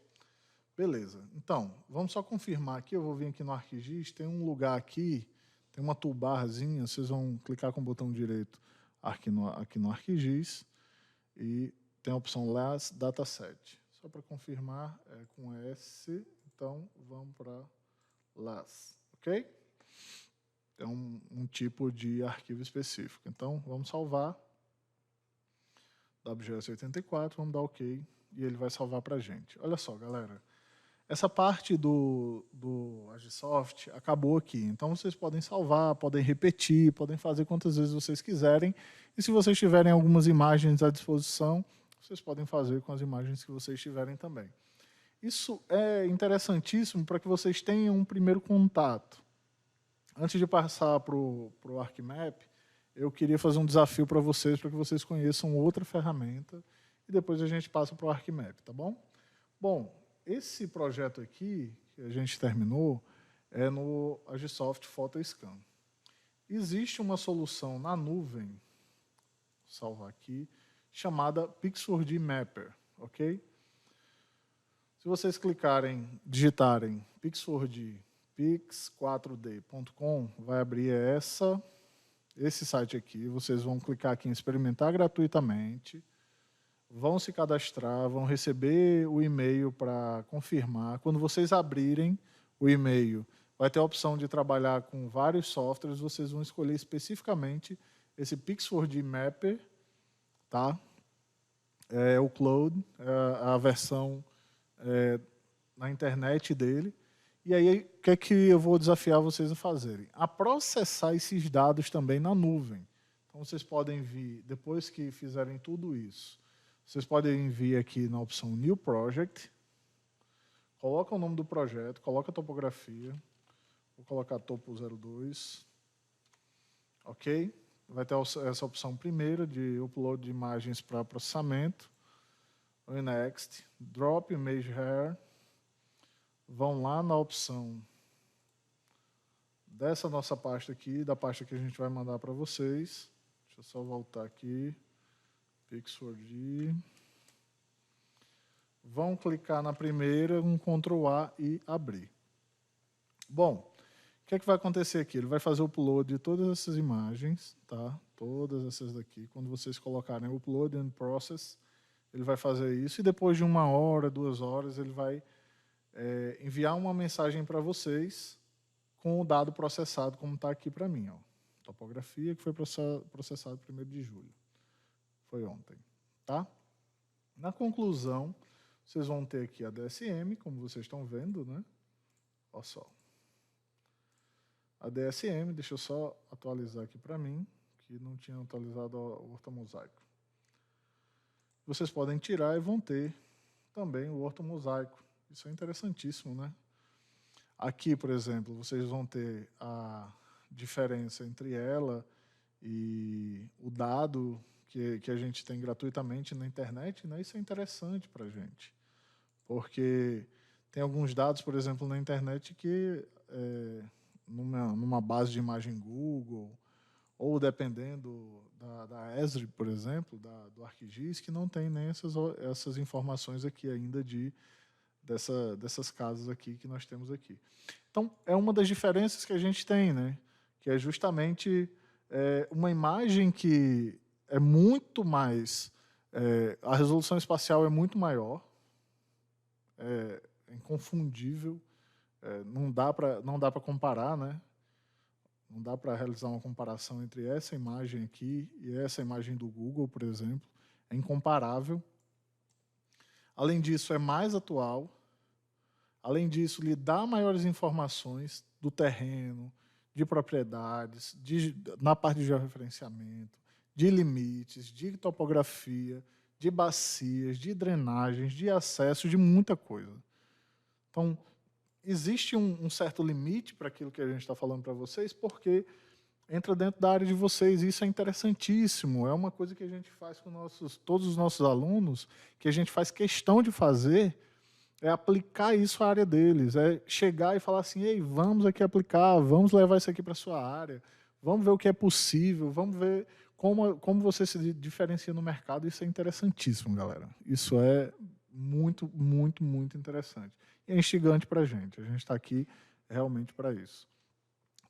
Speaker 1: Beleza. Então, vamos só confirmar aqui. Eu vou vir aqui no ArcGIS. Tem um lugar aqui, tem uma toolbarzinha. Vocês vão clicar com o botão direito aqui no ArcGIS. E tem a opção Last Dataset. Só para confirmar, é com S. Então, vamos para Last, ok? É um tipo de arquivo específico. Então, vamos salvar. WGS84, vamos dar OK. E ele vai salvar para a gente. Olha só, galera. Essa parte do Agisoft acabou aqui. Então, vocês podem salvar, podem repetir, podem fazer quantas vezes vocês quiserem. E se vocês tiverem algumas imagens à disposição, vocês podem fazer com as imagens que vocês tiverem também. Isso é interessantíssimo para que vocês tenham um primeiro contato. Antes de passar para o ArcMap, eu queria fazer um desafio para que vocês conheçam outra ferramenta, e depois a gente passa para o ArcMap, tá bom? Bom, esse projeto aqui, que a gente terminou, é no Agisoft PhotoScan. Existe uma solução na nuvem, vou salvar aqui, chamada Pix4D Mapper, ok? Se vocês digitarem Pix4D, pix4d.com, vai abrir esse site aqui. Vocês vão clicar aqui em experimentar gratuitamente, vão se cadastrar, vão receber o e-mail para confirmar. Quando vocês abrirem o e-mail, vai ter a opção de trabalhar com vários softwares. Vocês vão escolher especificamente esse Pix4D Mapper, tá? É o Cloud, é a versão na internet dele. E aí, o que é que eu vou desafiar vocês a fazerem? A processar esses dados também na nuvem. Então, vocês podem vir, depois que fizerem tudo isso, vocês podem vir aqui na opção New Project, coloca o nome do projeto, coloca a topografia, vou colocar Topo 02, ok? Vai ter essa opção primeira de upload de imagens para processamento, Next, Drop Image Here, vão lá na opção dessa nossa pasta aqui, da pasta que a gente vai mandar para vocês. Deixa eu só voltar aqui. Pixworld. Vão clicar na primeira, um Ctrl A e abrir. Bom, o que é que vai acontecer aqui? Ele vai fazer o upload de todas essas imagens, tá? Todas essas daqui. Quando vocês colocarem upload and process, ele vai fazer isso e depois de 1 hora, 2 horas, ele vai enviar uma mensagem para vocês com o dado processado, como está aqui para mim. Ó. Topografia que foi processado 1º de julho. Foi ontem. Tá? Na conclusão, vocês vão ter aqui a DSM, como vocês estão vendo, né? Olha só. A DSM, deixa eu só atualizar aqui para mim, que não tinha atualizado o ortomosaico. Vocês podem tirar e vão ter também o ortomosaico. Isso é interessantíssimo, né? Aqui, por exemplo, vocês vão ter a diferença entre ela e o dado que a gente tem gratuitamente na internet, né? Isso é interessante para a gente, porque tem alguns dados, por exemplo, na internet que numa base de imagem Google, ou dependendo da Esri, por exemplo, do ArcGIS, que não tem nem essas informações aqui ainda dessas casas aqui que nós temos aqui. Então, é uma das diferenças que a gente tem, né? Que é justamente uma imagem que é muito mais... a resolução espacial é muito maior, é inconfundível, não dá para comparar, né? Não dá para realizar uma comparação entre essa imagem aqui e essa imagem do Google, por exemplo. É incomparável. Além disso, é mais atual. Além disso, lhe dá maiores informações do terreno, de propriedades, na parte de georreferenciamento, de limites, de topografia, de bacias, de drenagens, de acesso, de muita coisa. Então, existe um certo limite para aquilo que a gente está falando para vocês, porque entra dentro da área de vocês, e isso é interessantíssimo, é uma coisa que a gente faz com todos os nossos alunos, que a gente faz questão de fazer, é aplicar isso à área deles, é chegar e falar assim, ei, vamos aqui aplicar, vamos levar isso aqui para a sua área, vamos ver o que é possível, vamos ver como você se diferencia no mercado, isso é interessantíssimo, galera. Isso é muito, muito, muito interessante. E é instigante para a gente está aqui realmente para isso.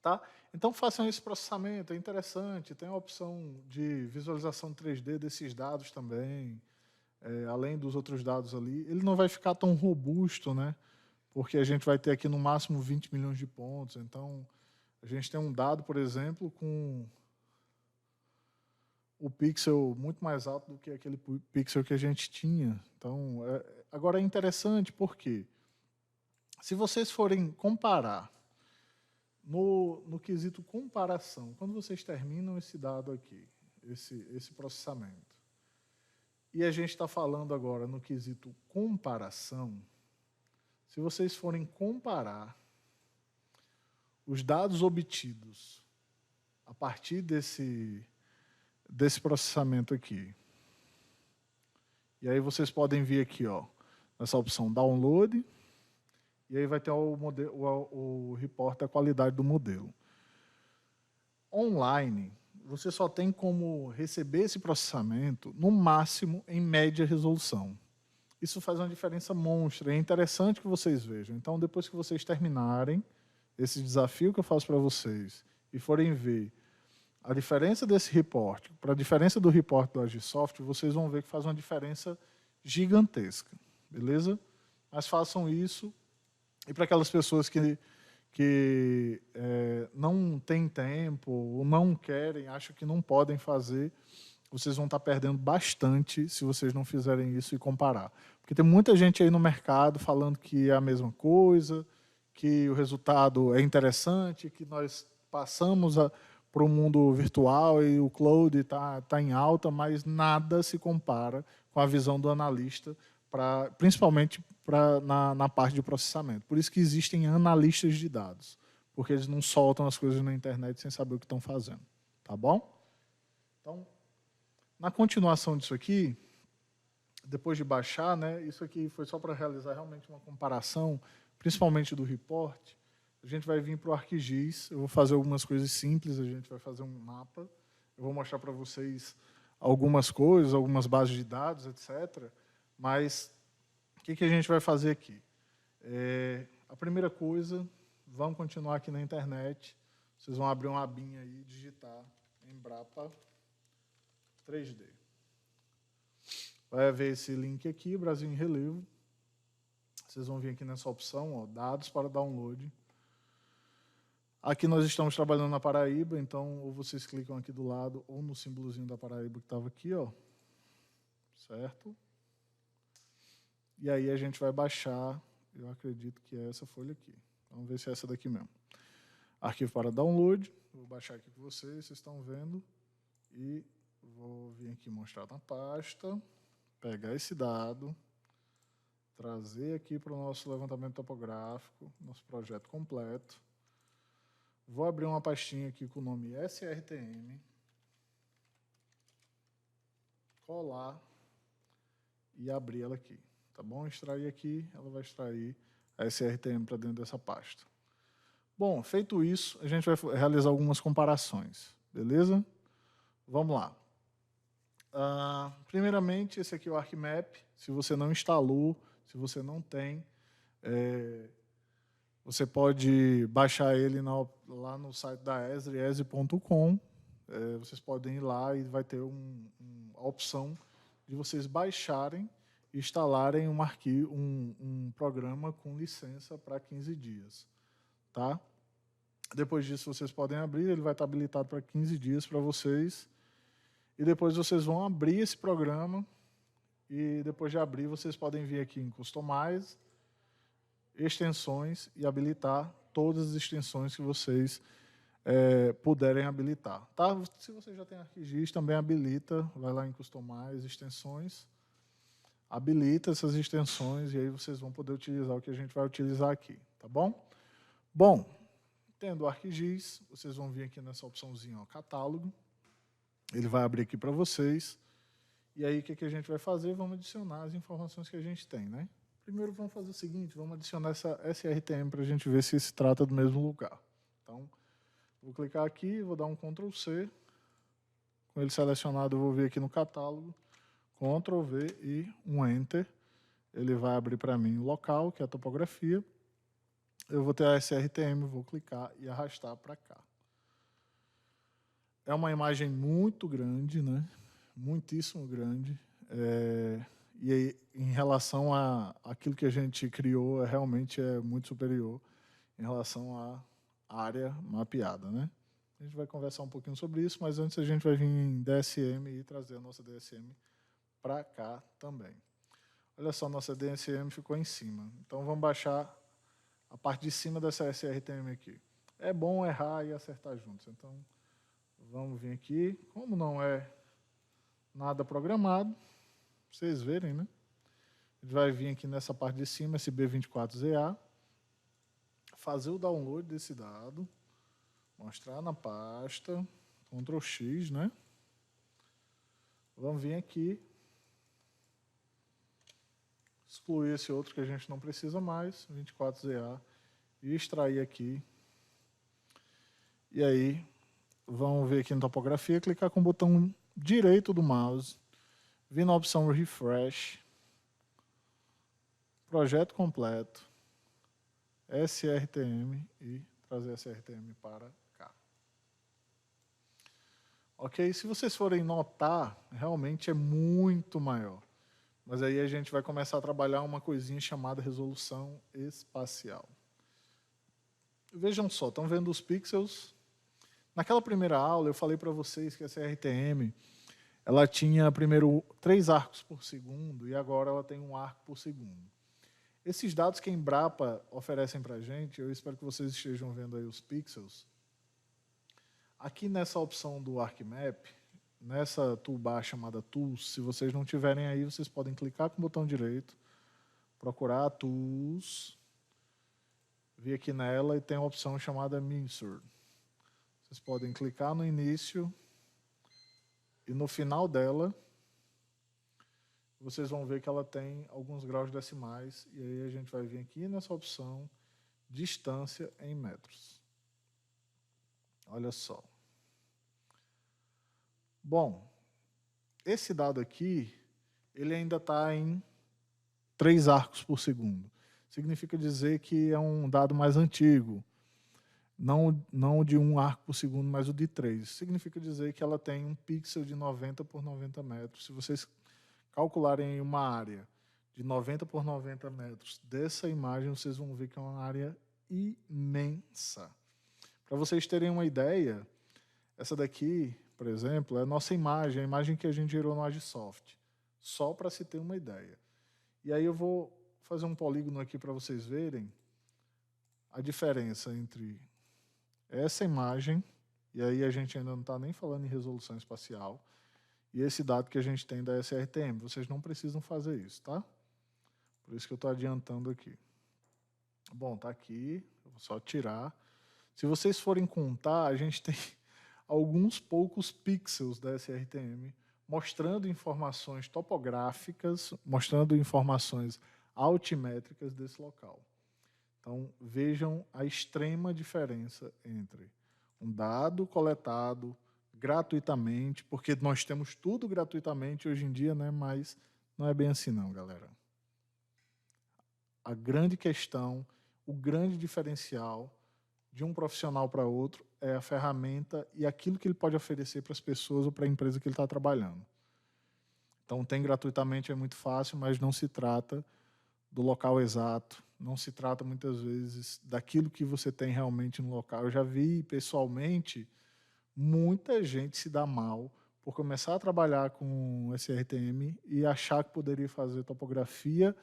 Speaker 1: Tá? Então façam esse processamento, é interessante, tem a opção de visualização 3D desses dados também, além dos outros dados ali. Ele não vai ficar tão robusto, né? Porque a gente vai ter aqui no máximo 20 milhões de pontos, então a gente tem um dado, por exemplo, com o pixel muito mais alto do que aquele pixel que a gente tinha. Então, agora é interessante porque se vocês forem comparar no quesito comparação, quando vocês terminam esse dado aqui, esse processamento, e a gente está falando agora no quesito comparação, se vocês forem comparar os dados obtidos a partir desse processamento aqui, e aí vocês podem vir aqui, ó, nessa opção download, e aí vai ter o report da qualidade do modelo. Online, você só tem como receber esse processamento, no máximo, em média resolução. Isso faz uma diferença monstra, é interessante que vocês vejam. Então, depois que vocês terminarem esse desafio que eu faço para vocês e forem ver a diferença desse report para a diferença do report do Agisoft, vocês vão ver que faz uma diferença gigantesca, beleza? Mas façam isso. E para aquelas pessoas que não têm tempo, ou não querem, acham que não podem fazer, vocês vão estar perdendo bastante se vocês não fizerem isso e comparar. Porque tem muita gente aí no mercado falando que é a mesma coisa, que o resultado é interessante, que nós passamos para o mundo virtual e o cloud está em alta, mas nada se compara com a visão do analista, principalmente na parte de processamento. Por isso que existem analistas de dados, porque eles não soltam as coisas na internet sem saber o que estão fazendo. Tá bom? Então, na continuação disso aqui, depois de baixar, né, isso aqui foi só para realizar realmente uma comparação, principalmente do report. a gente vai vir para o ArcGIS. Eu vou fazer algumas coisas simples, a gente vai fazer um mapa. Eu vou mostrar para vocês algumas coisas, algumas bases de dados, etc. Mas o que a gente vai fazer aqui? A primeira coisa, vamos continuar aqui na internet. Vocês vão abrir uma abinha aí e digitar Embrapa 3D. Vai haver esse link aqui, Brasil em Relevo. Vocês vão vir aqui nessa opção, ó, dados para download. Aqui nós estamos trabalhando na Paraíba, então ou vocês clicam aqui do lado ou no símbolozinho da Paraíba que estava aqui, ó, certo? E aí a gente vai baixar, eu acredito que é essa folha aqui. Vamos ver se é essa daqui mesmo. Arquivo para download, vou baixar aqui com vocês estão vendo, e vou vir aqui mostrar na pasta, pegar esse dado, trazer aqui para o nosso levantamento topográfico, nosso projeto completo. Vou abrir uma pastinha aqui com o nome SRTM, colar e abrir ela aqui, tá bom? Extrair aqui, ela vai extrair a SRTM para dentro dessa pasta. Bom, feito isso, a gente vai realizar algumas comparações, beleza? Vamos lá. Primeiramente, esse aqui é o ArcMap. Se você não instalou, se você não tem, você pode baixar ele lá no site da Esri, esri.com. Vocês podem ir lá e vai ter a opção de vocês baixarem e instalarem um programa com licença para 15 dias. Tá? Depois disso, vocês podem abrir, ele vai estar habilitado para 15 dias para vocês. E depois vocês vão abrir esse programa e depois de abrir, vocês podem vir aqui em Customize, extensões e habilitar todas as extensões que vocês puderem habilitar. Tá? Se você já tem ArcGIS, também habilita, vai lá em Customize, extensões, habilita essas extensões e aí vocês vão poder utilizar o que a gente vai utilizar aqui. Tá bom? Bom, tendo o ArcGIS, vocês vão vir aqui nessa opçãozinha, ó, catálogo. Ele vai abrir aqui para vocês. E aí, o que a gente vai fazer? Vamos adicionar as informações que a gente tem, né? Primeiro, vamos fazer o seguinte, vamos adicionar essa SRTM para a gente ver se se trata do mesmo lugar. Então, vou clicar aqui, vou dar um Ctrl+C. Com ele selecionado, eu vou vir aqui no catálogo, Ctrl+V e um Enter. Ele vai abrir para mim o local, que é a topografia. Eu vou ter a SRTM, vou clicar e arrastar para cá. É uma imagem muito grande, né? Muitíssimo grande. E aí, em relação àquilo que a gente criou, realmente é muito superior em relação à área mapeada, né? A gente vai conversar um pouquinho sobre isso, mas antes a gente vai vir em DSM e trazer a nossa DSM para cá também. Olha só, nossa DSM ficou em cima. Então, vamos baixar a parte de cima dessa SRTM aqui. É bom errar e acertar juntos. Então, vamos vir aqui. Como não é nada programado, vocês verem, né? A gente vai vir aqui nessa parte de cima, esse B24ZA, fazer o download desse dado, mostrar na pasta, Ctrl+X, né? Vamos vir aqui, excluir esse outro que a gente não precisa mais, 24ZA, e extrair aqui. E aí, vamos ver aqui na topografia, clicar com o botão direito do mouse, vir na opção Refresh, projeto completo, SRTM e trazer SRTM para cá. Ok? Se vocês forem notar, realmente é muito maior. Mas aí a gente vai começar a trabalhar uma coisinha chamada resolução espacial. Vejam só, estão vendo os pixels? Naquela primeira aula eu falei para vocês que a SRTM ela tinha primeiro 3 arcos por segundo e agora ela tem 1 arco por segundo. Esses dados que a Embrapa oferecem para a gente, eu espero que vocês estejam vendo aí os pixels. Aqui nessa opção do ArcMap, nessa toolbar chamada Tools, se vocês não tiverem aí, vocês podem clicar com o botão direito, procurar Tools, vir aqui nela e tem a opção chamada Mixer. Vocês podem clicar no início e no final dela, vocês vão ver que ela tem alguns graus decimais, e aí a gente vai vir aqui nessa opção distância em metros. Olha só. Bom, esse dado aqui, ele ainda está em 3 arcos por segundo. Significa dizer que é um dado mais antigo. Não o de 1 arco por segundo, mas o de 3. Significa dizer que ela tem um pixel de 90 por 90 metros. Se vocês calcularem uma área de 90 por 90 metros dessa imagem, vocês vão ver que é uma área imensa. Para vocês terem uma ideia, essa daqui, por exemplo, é a nossa imagem, a imagem que a gente gerou no Agisoft. Só para se ter uma ideia. E aí eu vou fazer um polígono aqui para vocês verem a diferença entre essa imagem, e aí a gente ainda não está nem falando em resolução espacial, e esse dado que a gente tem da SRTM. Vocês não precisam fazer isso, tá? Por isso que eu estou adiantando aqui. Bom, tá aqui, eu vou só tirar. Se vocês forem contar, a gente tem alguns poucos pixels da SRTM, mostrando informações topográficas, mostrando informações altimétricas desse local. Então, vejam a extrema diferença entre um dado coletado gratuitamente, porque nós temos tudo gratuitamente hoje em dia, né? Mas não é bem assim não, galera. A grande questão, o grande diferencial de um profissional para outro é a ferramenta e aquilo que ele pode oferecer para as pessoas ou para a empresa que ele está trabalhando. Então, tem gratuitamente, é muito fácil, mas não se trata do local exato, não se trata muitas vezes daquilo que você tem realmente no local. Eu já vi pessoalmente muita gente se dar mal por começar a trabalhar com SRTM e achar que poderia fazer topografia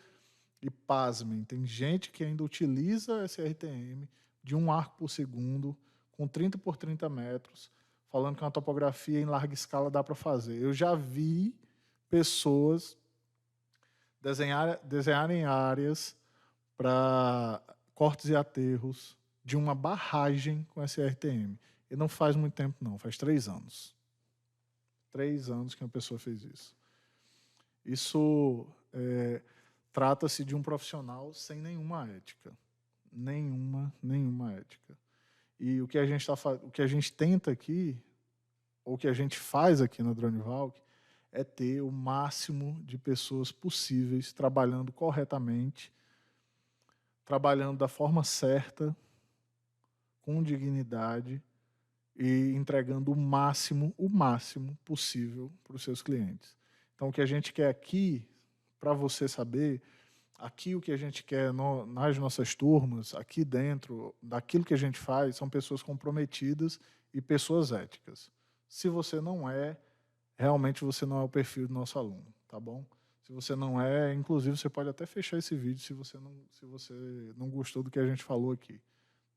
Speaker 1: e pasmem, tem gente que ainda utiliza SRTM de 1 arco por segundo, com 30 por 30 metros, falando que uma topografia em larga escala dá para fazer. Eu já vi pessoas desenharem áreas para cortes e aterros de uma barragem com SRTM. E não faz muito tempo, não, faz 3 anos. 3 anos que uma pessoa fez isso. Isso trata-se de um profissional sem nenhuma ética. Nenhuma ética. E o que a gente tenta aqui, ou o que a gente faz aqui na DroneValk, é ter o máximo de pessoas possíveis trabalhando corretamente, trabalhando da forma certa, com dignidade e entregando o máximo possível para os seus clientes. Então, o que a gente quer aqui, para você saber, aqui o que a gente quer nas nossas turmas, aqui dentro, daquilo que a gente faz, são pessoas comprometidas e pessoas éticas. Se você não é, realmente você não é o perfil do nosso aluno, tá bom? Se você não é, inclusive você pode até fechar esse vídeo se você não gostou do que a gente falou aqui,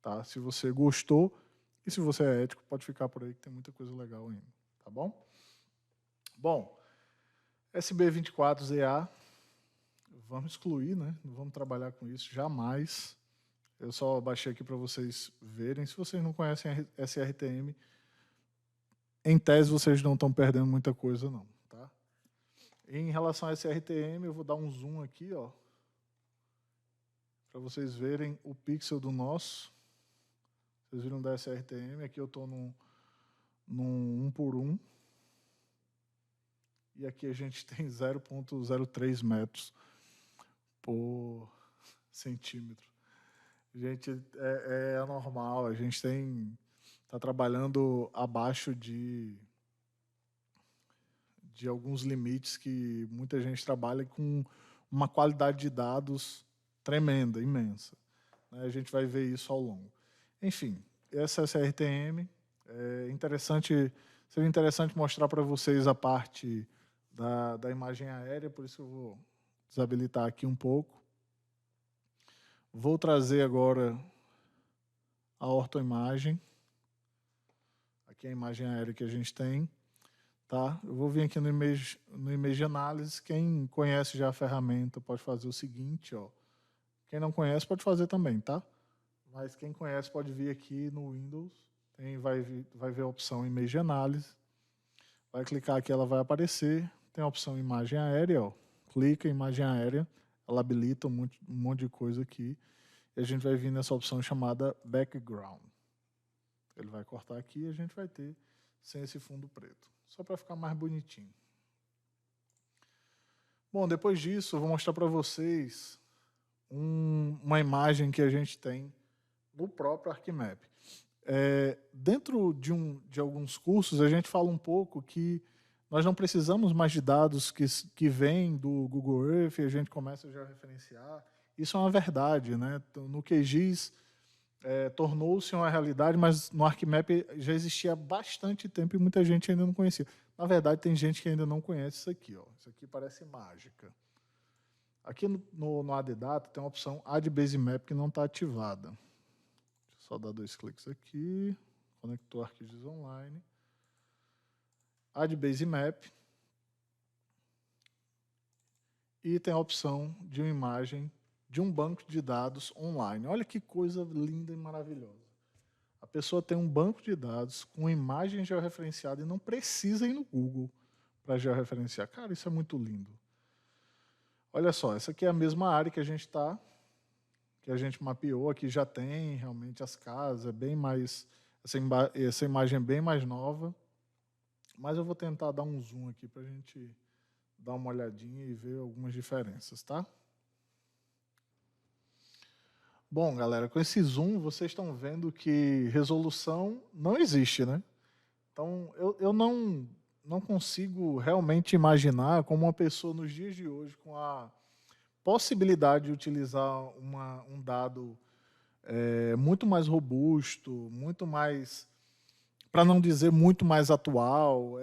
Speaker 1: tá? Se você gostou e se você é ético, pode ficar por aí que tem muita coisa legal ainda, tá bom? Bom, SB24ZA, vamos excluir, né? Não vamos trabalhar com isso, jamais. Eu só baixei aqui para vocês verem. Se vocês não conhecem a SRTM, em tese vocês não estão perdendo muita coisa, não, tá? Em relação a SRTM, eu vou dar um zoom aqui, ó, para vocês verem o pixel do nosso. Vocês viram da SRTM, aqui eu estou num 1 por 1. E aqui a gente tem 0,03 metros por centímetro. Gente, é anormal, a gente está trabalhando abaixo de alguns limites que muita gente trabalha com uma qualidade de dados tremenda, imensa. A gente vai ver isso ao longo. Enfim, essa SRTM, seria interessante mostrar para vocês a parte da imagem aérea, por isso eu vou desabilitar aqui um pouco. Vou trazer agora a ortoimagem. Aqui é a imagem aérea que a gente tem. Tá? Eu vou vir aqui no Image Analysis. Quem conhece já a ferramenta pode fazer o seguinte. Ó. Quem não conhece pode fazer também, tá? Mas quem conhece pode vir aqui no Windows. Vai ver a opção Image Analysis. Vai clicar aqui, ela vai aparecer. Tem a opção Imagem Aérea. Ó. Clica em Imagem Aérea. Ela habilita um monte de coisa aqui. e a gente vai vir nessa opção chamada Background. Ele vai cortar aqui e a gente vai ter sem esse fundo preto, só para ficar mais bonitinho. Bom, depois disso, eu vou mostrar para vocês uma imagem que a gente tem no próprio ArcMap. Dentro de alguns cursos, a gente fala um pouco que nós não precisamos mais de dados que vêm do Google Earth e a gente começa a georreferenciar. Isso é uma verdade, né? No QGIS tornou-se uma realidade, mas no ArcMap já existia há bastante tempo e muita gente ainda não conhecia. Na verdade, tem gente que ainda não conhece isso aqui. Ó. Isso aqui parece mágica. Aqui no AddData tem uma opção Add Base Map que não está ativada. Deixa eu só dar 2 cliques aqui. Conectou ArcGIS Online. Add Base Map. E tem a opção de uma imagem de um banco de dados online. Olha que coisa linda e maravilhosa. A pessoa tem um banco de dados com imagem georreferenciada e não precisa ir no Google para georreferenciar. Cara, isso é muito lindo. Olha só, essa aqui é a mesma área que a gente mapeou, aqui já tem realmente as casas, é bem mais, essa imagem é bem mais nova, mas eu vou tentar dar um zoom aqui para a gente dar uma olhadinha e ver algumas diferenças, tá? Bom, galera, com esse zoom, vocês estão vendo que resolução não existe, né? Então, eu não consigo realmente imaginar como uma pessoa nos dias de hoje, com a possibilidade de utilizar um dado muito mais robusto, muito mais, para não dizer muito mais atual,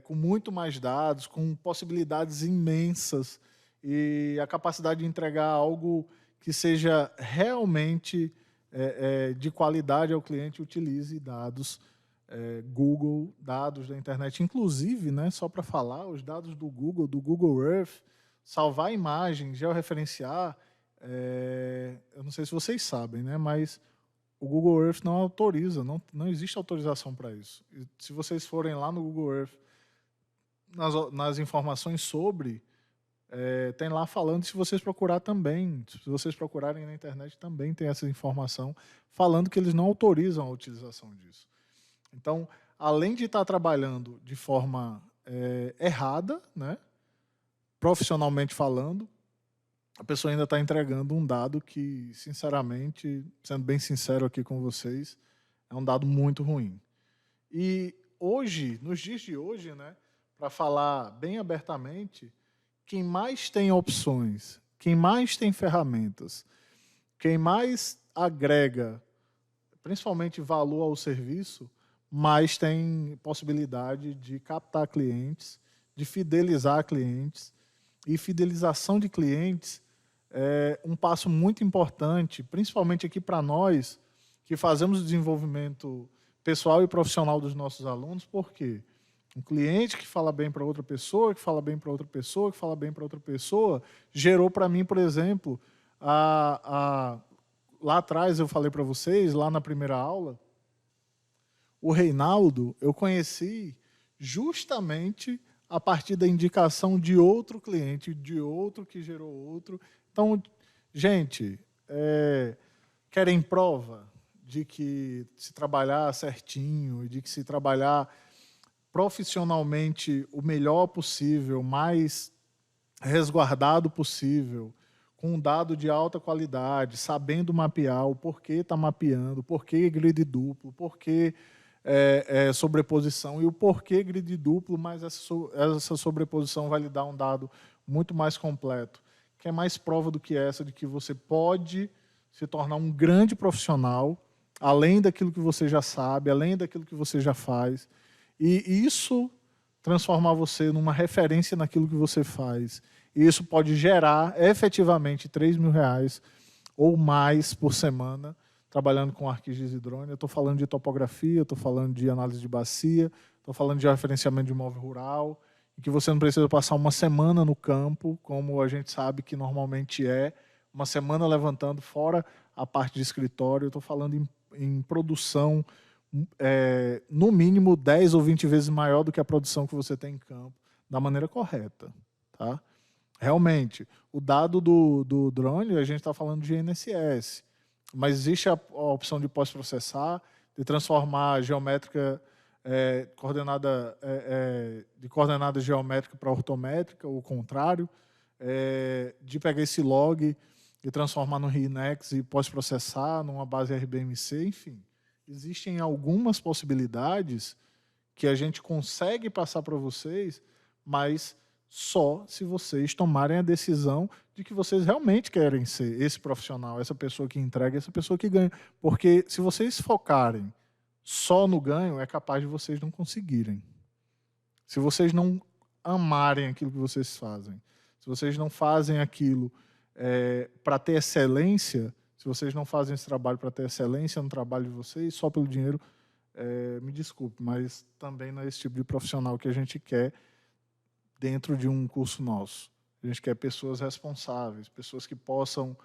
Speaker 1: com muito mais dados, com possibilidades imensas e a capacidade de entregar algo que seja realmente de qualidade ao cliente, utilize dados Google, dados da internet. Inclusive, né, só para falar, os dados do Google Earth, salvar imagem, georreferenciar, eu não sei se vocês sabem, né, mas o Google Earth não autoriza, não existe autorização para isso. E se vocês forem lá no Google Earth, nas informações sobre... tem lá falando, se vocês procurar também, se vocês procurarem na internet também tem essa informação falando que eles não autorizam a utilização disso. Então, além de estar trabalhando de forma errada, né, profissionalmente falando, a pessoa ainda está entregando um dado que, sinceramente, sendo bem sincero aqui com vocês, é um dado muito ruim. E hoje, nos dias de hoje, né, para falar bem abertamente, quem mais tem opções, quem mais tem ferramentas, quem mais agrega, principalmente valor ao serviço, mais tem possibilidade de captar clientes, de fidelizar clientes. E fidelização de clientes é um passo muito importante, principalmente aqui para nós, que fazemos o desenvolvimento pessoal e profissional dos nossos alunos. Por quê? Um cliente que fala bem para outra pessoa, que fala bem para outra pessoa, que fala bem para outra pessoa, gerou para mim, por exemplo, lá atrás eu falei para vocês, lá na primeira aula, o Reinaldo eu conheci justamente a partir da indicação de outro cliente, de outro que gerou outro. Então, gente, querem prova de que se trabalhar certinho, de que se trabalhar profissionalmente o melhor possível, mais resguardado possível, com um dado de alta qualidade, sabendo mapear o porquê está mapeando, porquê grid duplo, porquê sobreposição e o porquê grid duplo, mas essa sobreposição vai lhe dar um dado muito mais completo. Que é mais prova do que essa de que você pode se tornar um grande profissional, além daquilo que você já sabe, além daquilo que você já faz, e isso transformar você numa referência naquilo que você faz. E isso pode gerar efetivamente R$3.000 ou mais por semana, trabalhando com ArcGIS e drone. Eu estou falando de topografia, estou falando de análise de bacia, estou falando de referenciamento de imóvel rural, em que você não precisa passar uma semana no campo, como a gente sabe que normalmente uma semana levantando, fora a parte de escritório. Eu estou falando em produção no mínimo 10 ou 20 vezes maior do que a produção que você tem em campo, da maneira correta. Tá? Realmente, o dado do drone, a gente está falando de GNSS. mas existe a opção de pós-processar, de transformar a geométrica de coordenada geométrica para ortométrica, ou o contrário, de pegar esse log e transformar no RINEX e pós-processar numa base RBMC, enfim. Existem algumas possibilidades que a gente consegue passar para vocês, mas só se vocês tomarem a decisão de que vocês realmente querem ser esse profissional, essa pessoa que entrega, essa pessoa que ganha. Porque se vocês focarem só no ganho, é capaz de vocês não conseguirem. Se vocês não amarem aquilo que vocês fazem, se vocês não fazem aquilo para ter excelência, se vocês não fazem esse trabalho para ter excelência no trabalho de vocês, só pelo dinheiro, me desculpe, mas também não é esse tipo de profissional que a gente quer dentro de um curso nosso. A gente quer pessoas responsáveis, pessoas que possam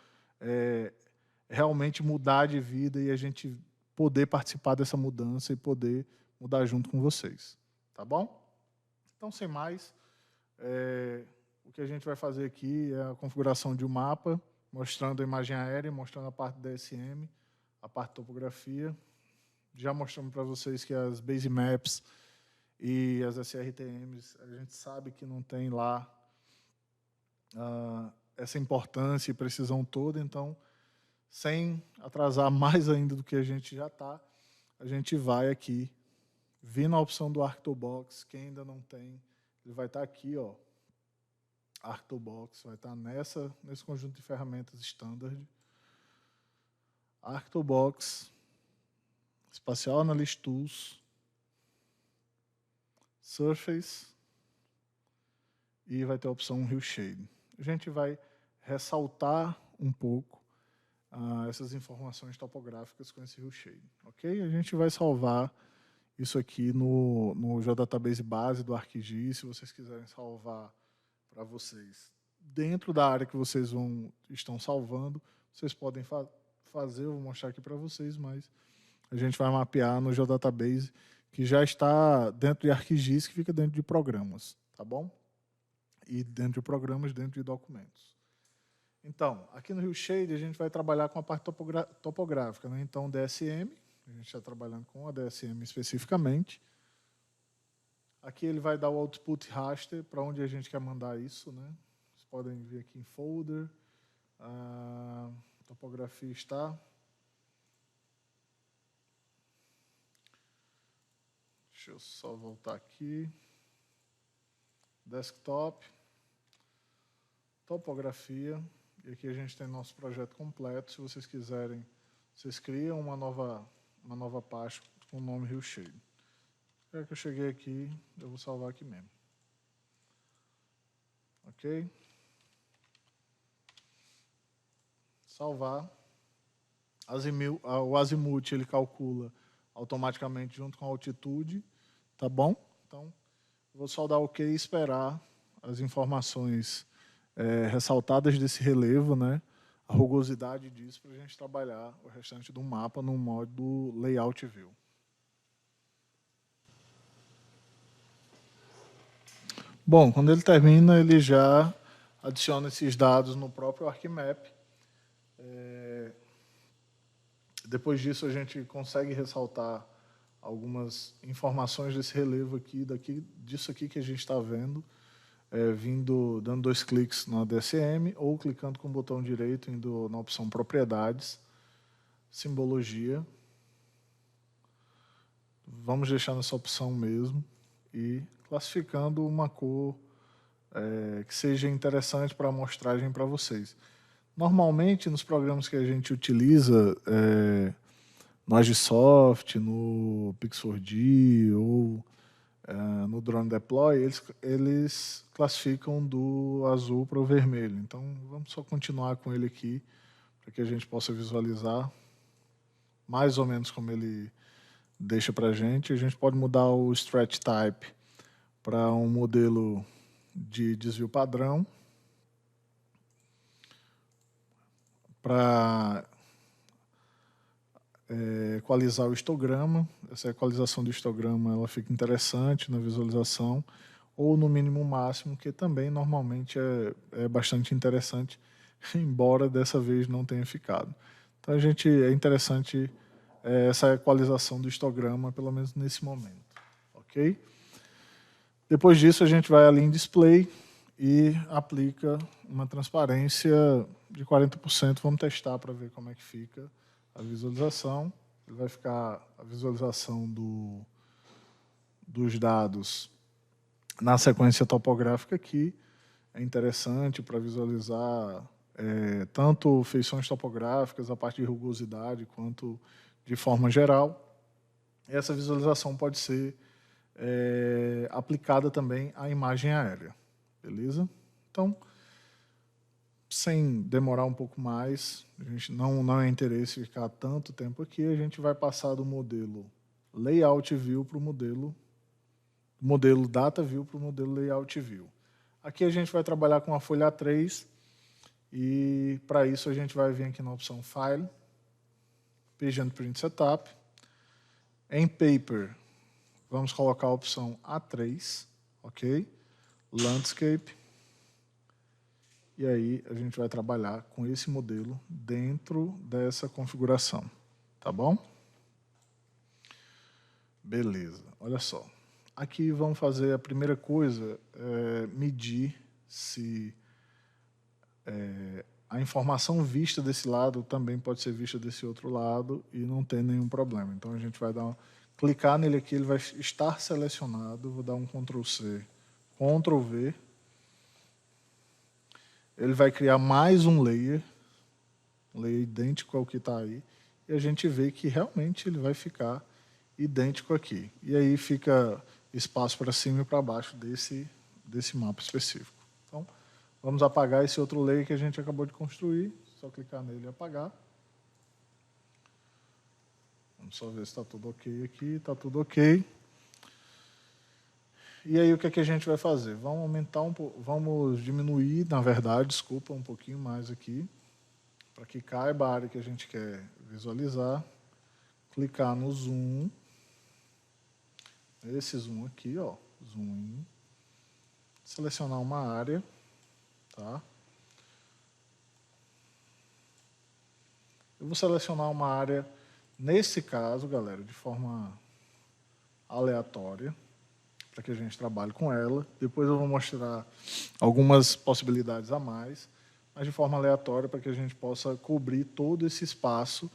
Speaker 1: realmente mudar de vida e a gente poder participar dessa mudança e poder mudar junto com vocês. Tá bom? Então, sem mais, o que a gente vai fazer aqui é a configuração de um mapa, mostrando a imagem aérea, mostrando a parte da DSM, a parte de topografia. Já mostramos para vocês que as base maps e as SRTMs, a gente sabe que não tem lá essa importância e precisão toda, então, sem atrasar mais ainda do que a gente já está, a gente vai aqui, vir na opção do Arctobox, quem ainda não tem, ele vai estar aqui, ó, Arctobox, vai estar nesse conjunto de ferramentas standard. Arctobox, Spatial Analyst Tools, Surface, e vai ter a opção Hillshade. A gente vai ressaltar um pouco essas informações topográficas com esse Hillshade, ok? A gente vai salvar isso aqui no Geodatabase base do ArcGIS, se vocês quiserem salvar para vocês. Dentro da área que vocês estão salvando, vocês podem fazer, eu vou mostrar aqui para vocês, mas a gente vai mapear no Geodatabase, que já está dentro de ArcGIS, que fica dentro de programas, tá bom? E dentro de programas, dentro de documentos. Então, aqui no Hillshade, a gente vai trabalhar com a parte topográfica, né? Então, DSM, a gente está trabalhando com a DSM especificamente. Aqui ele vai dar o output raster para onde a gente quer mandar isso, né? Vocês podem ver aqui em folder. A topografia está. Deixa eu só voltar aqui. Desktop. Topografia. E aqui a gente tem nosso projeto completo. Se vocês quiserem, vocês criam uma nova pasta com o nome Hillshade. Já que eu cheguei aqui, eu vou salvar aqui mesmo. Ok? Salvar. O azimuth ele calcula automaticamente junto com a altitude. Tá bom? Então, vou só dar OK e esperar as informações ressaltadas desse relevo, né? A rugosidade disso, para a gente trabalhar o restante do mapa no modo Layout View. Bom, quando ele termina, ele já adiciona esses dados no próprio ArcMap. Depois disso, a gente consegue ressaltar algumas informações desse relevo aqui, disso aqui que a gente está vendo, dando 2 cliques na DSM, ou clicando com o botão direito, indo na opção Propriedades, Simbologia. Vamos deixar nessa opção mesmo, e classificando uma cor que seja interessante para a amostragem para vocês. Normalmente, nos programas que a gente utiliza, no Agisoft, no Pix4D ou no Drone Deploy, eles classificam do azul para o vermelho. Então, vamos só continuar com ele aqui, para que a gente possa visualizar mais ou menos como ele deixa para a gente. A gente pode mudar o Stretch Type para um modelo de desvio padrão, para equalizar o histograma. Essa equalização do histograma ela fica interessante na visualização, ou no mínimo máximo, que também normalmente é bastante interessante, embora dessa vez não tenha ficado. Então, é interessante essa equalização do histograma, pelo menos nesse momento. Ok? Depois disso, a gente vai ali em Display e aplica uma transparência de 40%. Vamos testar para ver como é que fica a visualização. Ele vai ficar a visualização dos dados na sequência topográfica aqui. É interessante para visualizar tanto feições topográficas, a parte de rugosidade, quanto de forma geral. Essa visualização pode ser aplicada também à imagem aérea. Beleza? Então, sem demorar um pouco mais, a gente não é interesse ficar tanto tempo aqui, a gente vai passar do modelo Layout View para o modelo Data View para o modelo Layout View. Aqui a gente vai trabalhar com a folha A3 e, para isso, a gente vai vir aqui na opção File, Page and Print Setup. Em Paper, vamos colocar a opção A3, ok? Landscape. E aí a gente vai trabalhar com esse modelo dentro dessa configuração, tá bom? Beleza, olha só. Aqui vamos fazer a primeira coisa, medir se a informação vista desse lado também pode ser vista desse outro lado e não tem nenhum problema. Então a gente vai clicar nele aqui, ele vai estar selecionado, vou dar um Ctrl+C, Ctrl+V. Ele vai criar mais um layer idêntico ao que está aí, e a gente vê que realmente ele vai ficar idêntico aqui. E aí fica espaço para cima e para baixo desse mapa específico. Então, vamos apagar esse outro layer que a gente acabou de construir, só clicar nele e apagar. Vamos só ver se está tudo ok aqui, está tudo ok. E aí o que a gente vai fazer? Vamos aumentar vamos diminuir, na verdade, desculpa, um pouquinho mais aqui, para que caiba a área que a gente quer visualizar. Clicar no zoom. Esse zoom aqui, ó, zoom in. Selecionar uma área, tá? Eu vou selecionar uma área, nesse caso, galera, de forma aleatória, para que a gente trabalhe com ela. Depois eu vou mostrar algumas possibilidades a mais, mas de forma aleatória, para que a gente possa cobrir todo esse espaço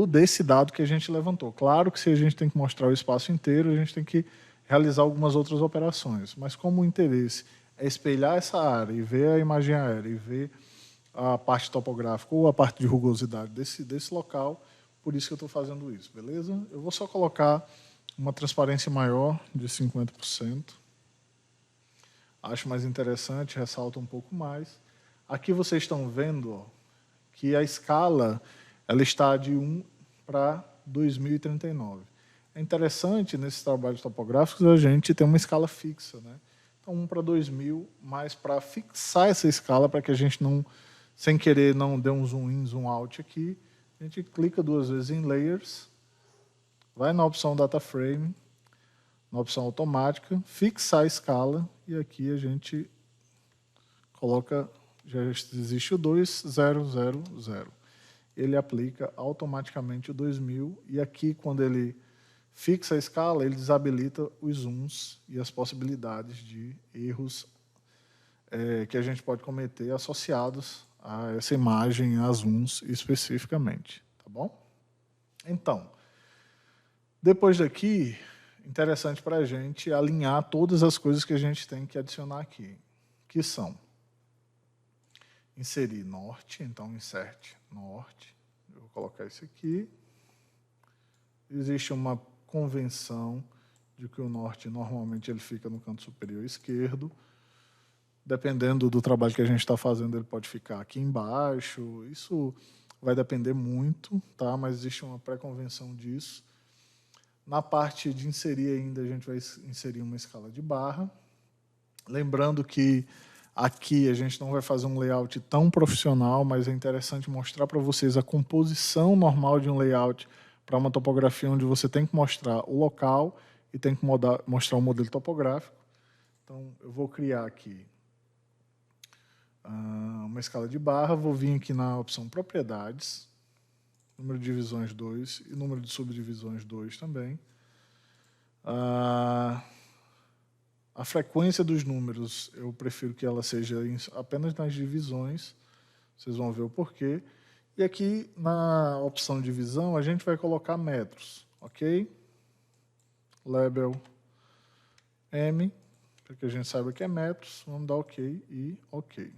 Speaker 1: desse dado que a gente levantou. Claro que se a gente tem que mostrar o espaço inteiro, a gente tem que realizar algumas outras operações, mas como o interesse é espelhar essa área e ver a imagem aérea e ver a parte topográfica ou a parte de rugosidade desse local, por isso que eu estou fazendo isso, beleza? Eu vou só colocar uma transparência maior de 50%. Acho mais interessante, ressalta um pouco mais. Aqui vocês estão vendo, ó, que a escala ela está de 1 para 2039. É interessante, nesses trabalhos topográficos, a gente ter uma escala fixa, né? Então, 1 para 2000, mas para fixar essa escala, para que a gente não, sem querer, não dê um zoom in, zoom out aqui, a gente clica 2 vezes em Layers, vai na opção Data Frame, na opção Automática, fixar a escala, e aqui a gente coloca, já existe o 2000. Ele aplica automaticamente o 2000, e aqui, quando ele fixa a escala, ele desabilita os zooms e as possibilidades de erros que a gente pode cometer associados a essa imagem, a zooms especificamente. Tá bom? Então, depois daqui, interessante para a gente alinhar todas as coisas que a gente tem que adicionar aqui, que são inserir norte, então insert norte, eu vou colocar isso aqui. Existe uma convenção de que o norte normalmente ele fica no canto superior esquerdo. Dependendo do trabalho que a gente está fazendo, ele pode ficar aqui embaixo. Isso vai depender muito, tá? Mas existe uma pré-convenção disso. Na parte de inserir ainda, a gente vai inserir uma escala de barra. Lembrando que aqui a gente não vai fazer um layout tão profissional, mas é interessante mostrar para vocês a composição normal de um layout para uma topografia onde você tem que mostrar o local e tem que mostrar o modelo topográfico. Então, eu vou criar aqui uma escala de barra, vou vir aqui na opção Propriedades, número de divisões 2 e número de subdivisões 2 também. A frequência dos números, eu prefiro que ela seja apenas nas divisões, vocês vão ver o porquê. E aqui, na opção divisão, a gente vai colocar metros, ok? Label M, para que a gente saiba que é metros, vamos dar ok e ok.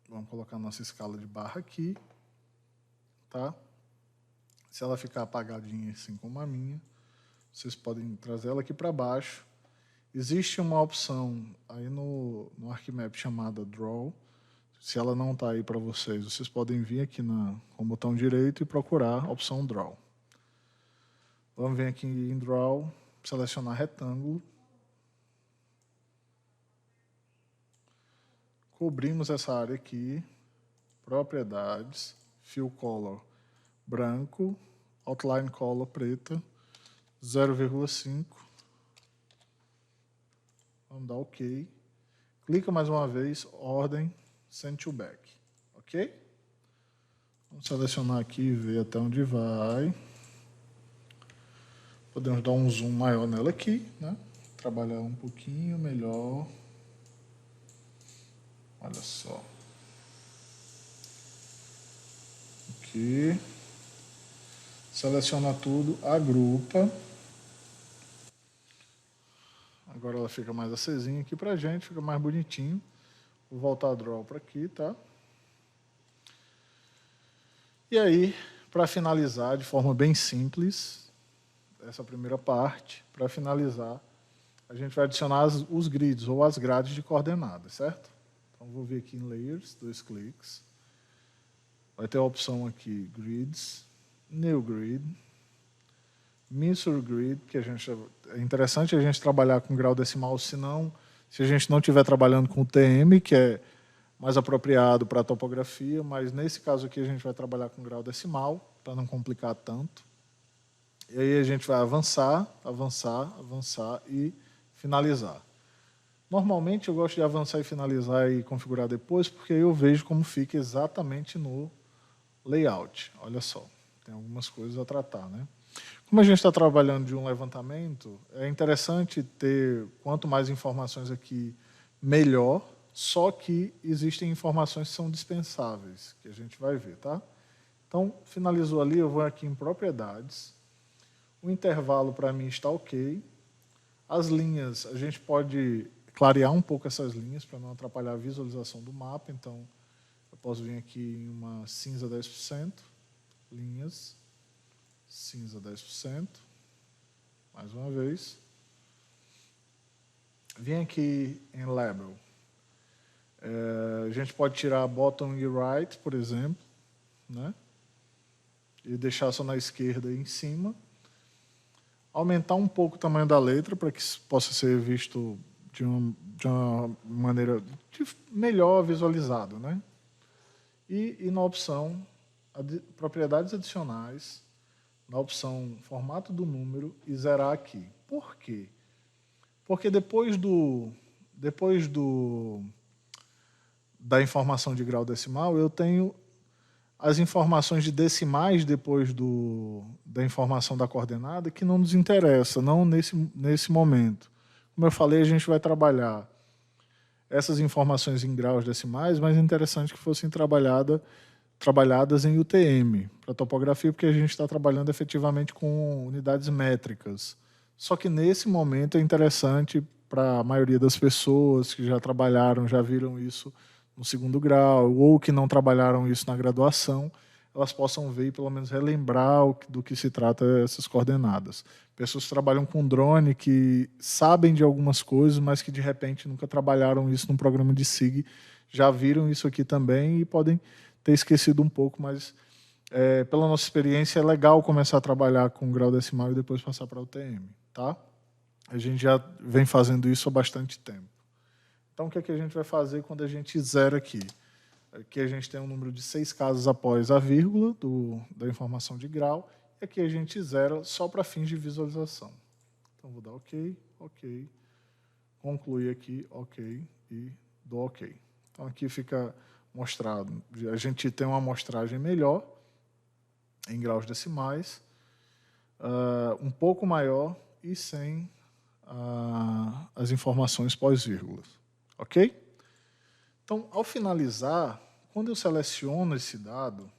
Speaker 1: Vamos colocar nossa escala de barra aqui, tá? Se ela ficar apagadinha assim como a minha, vocês podem trazer ela aqui para baixo. Existe uma opção aí no ArcMap chamada Draw. Se ela não está aí para vocês, vocês podem vir aqui com o botão direito e procurar a opção Draw. Vamos vir aqui em Draw, selecionar retângulo. Cobrimos essa área aqui, propriedades, Fill Color branco, Outline Color preta, 0,5. Vamos dar OK. Clica mais uma vez, ordem, Send to Back. Ok? Vamos selecionar aqui e ver até onde vai. Podemos dar um zoom maior nela aqui, né? Trabalhar um pouquinho melhor. Olha só. Aqui. Seleciona tudo, agrupa. Agora ela fica mais acesinha aqui pra gente, fica mais bonitinho. Vou voltar a Draw para aqui, tá? E aí, para finalizar de forma bem simples, essa primeira parte, para finalizar, a gente vai adicionar os grids ou as grades de coordenadas, certo? Então, vou vir aqui em Layers, 2 cliques. Vai ter a opção aqui, Grids, New Grid, Measure Grid, que é interessante a gente trabalhar com grau decimal, senão, se a gente não estiver trabalhando com o TM, que é mais apropriado para a topografia, mas nesse caso aqui a gente vai trabalhar com grau decimal, para não complicar tanto. E aí a gente vai avançar, avançar, avançar e finalizar. Normalmente eu gosto de avançar e finalizar e configurar depois, porque eu vejo como fica exatamente no layout. Olha só, tem algumas coisas a tratar, né? Como a gente está trabalhando de um levantamento, é interessante ter quanto mais informações aqui, melhor, só que existem informações que são dispensáveis, que a gente vai ver, tá? Então, finalizou ali, eu vou aqui em propriedades. O intervalo para mim está ok. As linhas, a gente pode clarear um pouco essas linhas para não atrapalhar a visualização do mapa. Então, eu posso vir aqui em uma cinza 10%, linhas, cinza 10%, mais uma vez. Vim aqui em Label. A gente pode tirar bottom e right, por exemplo, né? E deixar só na esquerda e em cima. Aumentar um pouco o tamanho da letra para que possa ser visto de uma maneira melhor visualizado, né? E na opção propriedades adicionais, na opção formato do número e zerar aqui. Por quê? Porque depois da informação de grau decimal, eu tenho as informações de decimais depois da informação da coordenada que não nos interessa, não nesse momento. Como eu falei, a gente vai trabalhar essas informações em graus decimais, mas é interessante que fossem trabalhadas em UTM, para topografia, porque a gente está trabalhando efetivamente com unidades métricas. Só que nesse momento é interessante para a maioria das pessoas que já trabalharam, já viram isso no segundo grau, ou que não trabalharam isso na graduação, elas possam ver e pelo menos relembrar do que se trata essas coordenadas. Pessoas que trabalham com drone, que sabem de algumas coisas, mas que de repente nunca trabalharam isso num programa de SIG, já viram isso aqui também e podem ter esquecido um pouco, mas pela nossa experiência é legal começar a trabalhar com grau decimal e depois passar para o TM, tá? A gente já vem fazendo isso há bastante tempo. Então, o que é que a gente vai fazer quando a gente zera aqui? Aqui a gente tem um número de 6 casas após a vírgula da informação de grau, e aqui a gente zera só para fins de visualização. Então, vou dar OK, OK, concluir aqui, OK, e dou OK. Então, aqui fica mostrado. A gente tem uma amostragem melhor, em graus decimais, um pouco maior e sem as informações pós-vírgulas. Ok? Então, ao finalizar, quando eu seleciono esse dado,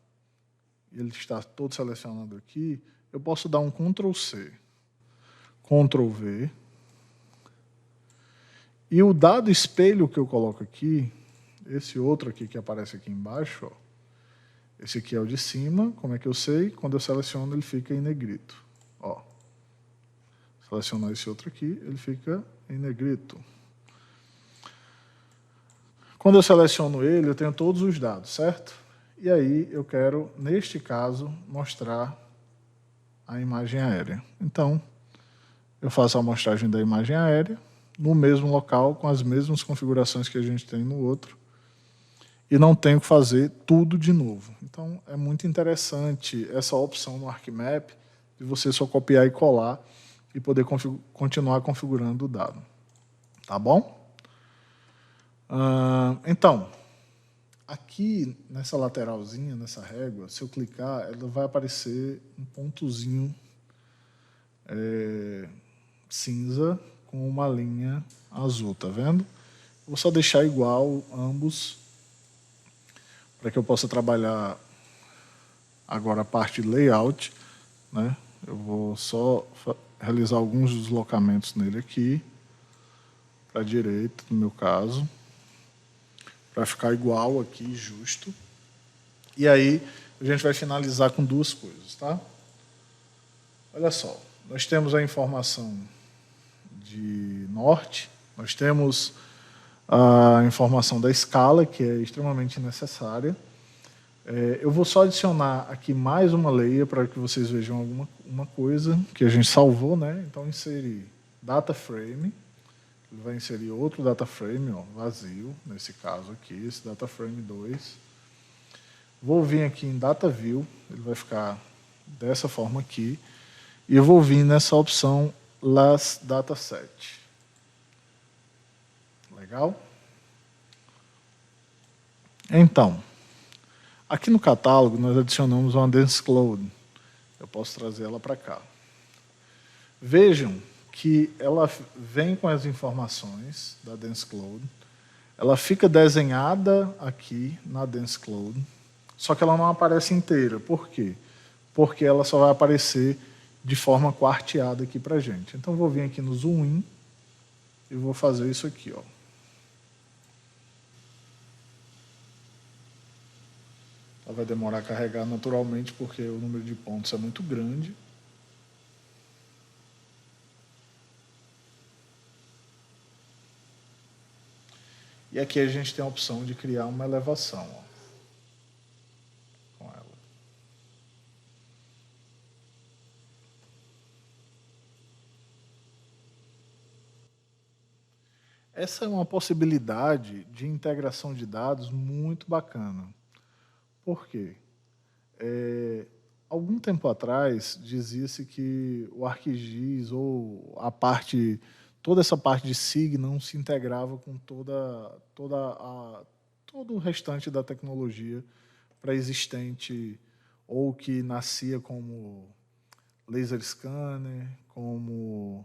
Speaker 1: ele está todo selecionado aqui, eu posso dar um Ctrl+C, Ctrl+V, e o dado espelho que eu coloco aqui, esse outro aqui que aparece aqui embaixo, ó, esse aqui é o de cima, como é que eu sei? Quando eu seleciono, ele fica em negrito. Ó. Selecionar esse outro aqui, ele fica em negrito. Quando eu seleciono ele, eu tenho todos os dados, certo? E aí eu quero, neste caso, mostrar a imagem aérea. Então, eu faço a amostragem da imagem aérea no mesmo local, com as mesmas configurações que a gente tem no outro, e não tenho que fazer tudo de novo. Então, é muito interessante essa opção no ArcMap de você só copiar e colar e poder continuar configurando o dado. Tá bom? Então, aqui nessa lateralzinha, nessa régua, se eu clicar, ela vai aparecer um pontozinho cinza com uma linha azul, tá vendo? Vou só deixar igual ambos para que eu possa trabalhar agora a parte de layout, né? Eu vou só realizar alguns deslocamentos nele aqui, para a direita, no meu caso, para ficar igual aqui, justo. E aí, a gente vai finalizar com duas coisas, tá? Olha só, nós temos a informação de norte, nós temos a informação da escala, que é extremamente necessária. Eu vou só adicionar aqui mais uma layer para que vocês vejam uma coisa que a gente salvou, né? Então, inserir data frame, ele vai inserir outro data frame, ó, vazio, nesse caso aqui, esse data frame 2. Vou vir aqui em data view, ele vai ficar dessa forma aqui, e eu vou vir nessa opção last dataset. Legal? Então, aqui no catálogo nós adicionamos uma dense cloud. Eu posso trazer ela para cá. Vejam que ela vem com as informações da dense cloud, ela fica desenhada aqui na dense cloud, só que ela não aparece inteira. Por quê? Porque ela só vai aparecer de forma quarteada aqui para a gente. Então, eu vou vir aqui no zoom in e vou fazer isso aqui, ó. Ela vai demorar a carregar naturalmente, porque o número de pontos é muito grande. E aqui a gente tem a opção de criar uma elevação, ó, com ela. Essa é uma possibilidade de integração de dados muito bacana. Por quê? Algum tempo atrás, dizia-se que o ArcGIS ou toda essa parte de SIG não se integrava com todo o restante da tecnologia pré-existente ou que nascia como laser scanner, como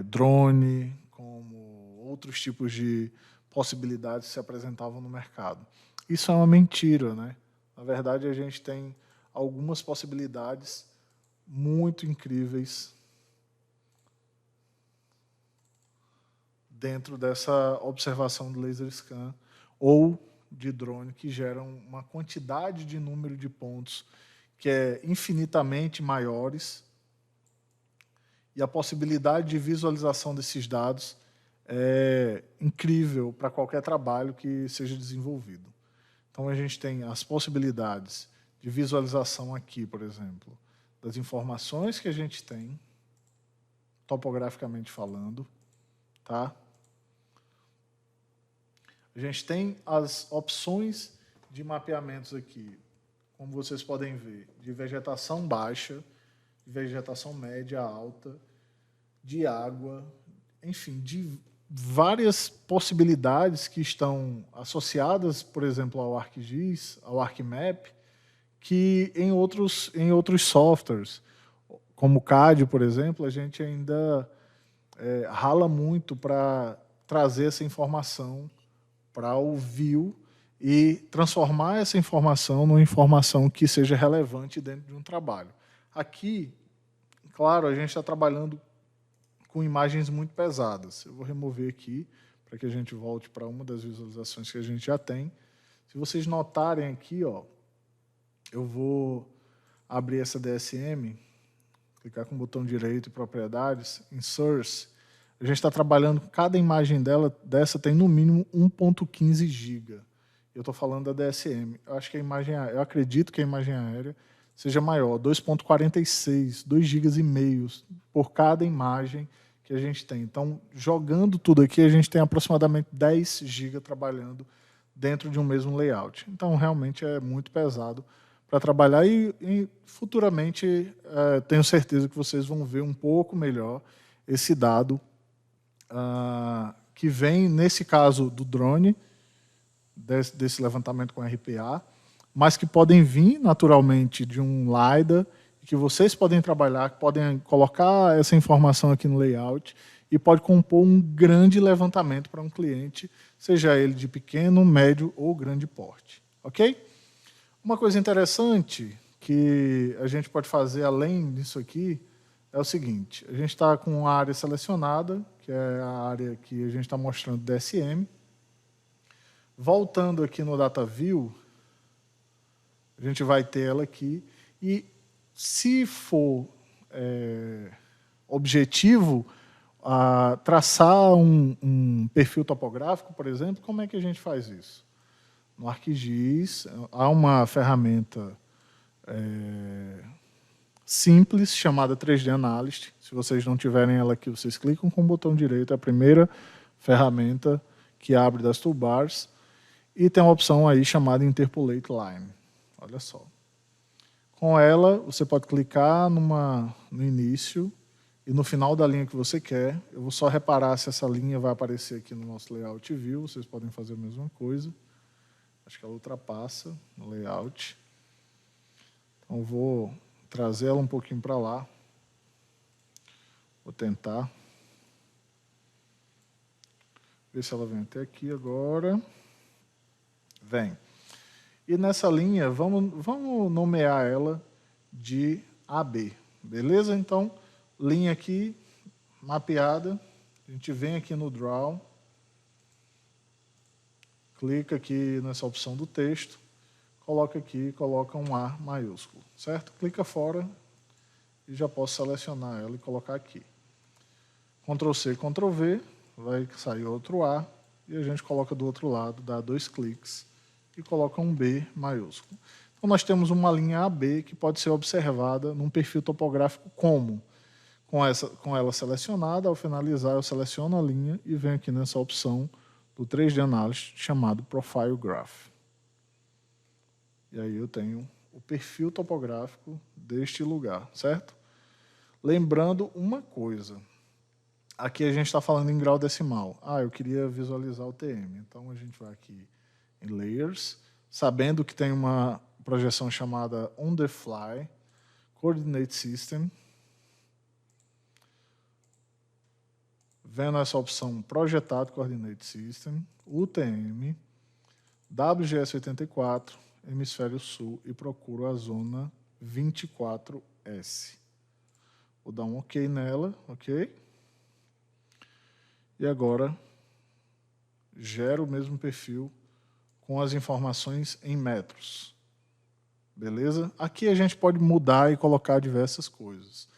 Speaker 1: drone, como outros tipos de possibilidades que se apresentavam no mercado. Isso é uma mentira, né? Na verdade, a gente tem algumas possibilidades muito incríveis dentro dessa observação do laser scan ou de drone, que geram uma quantidade de número de pontos que é infinitamente maiores, e a possibilidade de visualização desses dados é incrível para qualquer trabalho que seja desenvolvido. Então, a gente tem as possibilidades de visualização aqui, por exemplo, das informações que a gente tem, topograficamente falando, tá? A gente tem as opções de mapeamentos aqui, como vocês podem ver, de vegetação baixa, de vegetação média, alta, de água, enfim, de várias possibilidades que estão associadas, por exemplo, ao ArcGIS, ao ArcMap, que em outros softwares, como o CAD, por exemplo, a gente ainda rala muito para trazer essa informação para o view e transformar essa informação numa informação que seja relevante dentro de um trabalho. Aqui, claro, a gente está trabalhando com imagens muito pesadas. Eu vou remover aqui para que a gente volte para uma das visualizações que a gente já tem. Se vocês notarem aqui, ó, eu vou abrir essa DSM, clicar com o botão direito e propriedades, em Source. A gente está trabalhando, cada imagem dessa tem no mínimo 1.15 GB. Eu estou falando da DSM. Eu acho que eu acredito que a imagem aérea seja maior, 2.46, 2,5 GB por cada imagem que a gente tem. Então, jogando tudo aqui, a gente tem aproximadamente 10 GB trabalhando dentro de um mesmo layout. Então, realmente é muito pesado para trabalhar e futuramente tenho certeza que vocês vão ver um pouco melhor esse dado que vem, nesse caso, do drone, desse levantamento com RPA, mas que podem vir naturalmente de um LiDAR, que vocês podem trabalhar, que podem colocar essa informação aqui no layout e pode compor um grande levantamento para um cliente, seja ele de pequeno, médio ou grande porte. Ok? Uma coisa interessante que a gente pode fazer além disso aqui é o seguinte: a gente está com a área selecionada, que é a área que a gente está mostrando DSM. Voltando aqui no DataView, a gente vai ter ela aqui. E, se for objetivo, traçar um perfil topográfico, por exemplo, como é que a gente faz isso? No ArcGIS, há uma ferramenta simples, chamada 3D Analyst. Se vocês não tiverem ela aqui, vocês clicam com o botão direito, é a primeira ferramenta que abre das toolbars. E tem uma opção aí chamada Interpolate Line. Olha só. Com ela, você pode clicar no início e no final da linha que você quer. Eu vou só reparar se essa linha vai aparecer aqui no nosso Layout View. Vocês podem fazer a mesma coisa. Acho que ela ultrapassa no layout. Então, vou trazer ela um pouquinho para lá. Vou tentar. Ver se ela vem até aqui agora. Vem. E nessa linha, vamos nomear ela de AB. Beleza? Então, linha aqui, mapeada. A gente vem aqui no Draw. Clica aqui nessa opção do texto. Coloca aqui, coloca um A maiúsculo. Certo? Clica fora e já posso selecionar ela e colocar aqui. Ctrl+C, Ctrl+V. Vai sair outro A. E a gente coloca do outro lado, dá 2 cliques. E coloca um B maiúsculo. Então, nós temos uma linha AB que pode ser observada num perfil topográfico como? Com ela selecionada, ao finalizar, eu seleciono a linha e venho aqui nessa opção do 3D Analysis chamado Profile Graph. E aí eu tenho o perfil topográfico deste lugar, certo? Lembrando uma coisa. Aqui a gente está falando em grau decimal. Eu queria visualizar o TM. Então, a gente vai aqui em Layers, sabendo que tem uma projeção chamada On the Fly, Coordinate System. Vendo essa opção Projetado Coordinate System, UTM, WGS84, Hemisfério Sul, e procuro a zona 24S. Vou dar um OK nela, OK? E agora, gero o mesmo perfil com as informações em metros. Beleza? Aqui a gente pode mudar e colocar diversas coisas.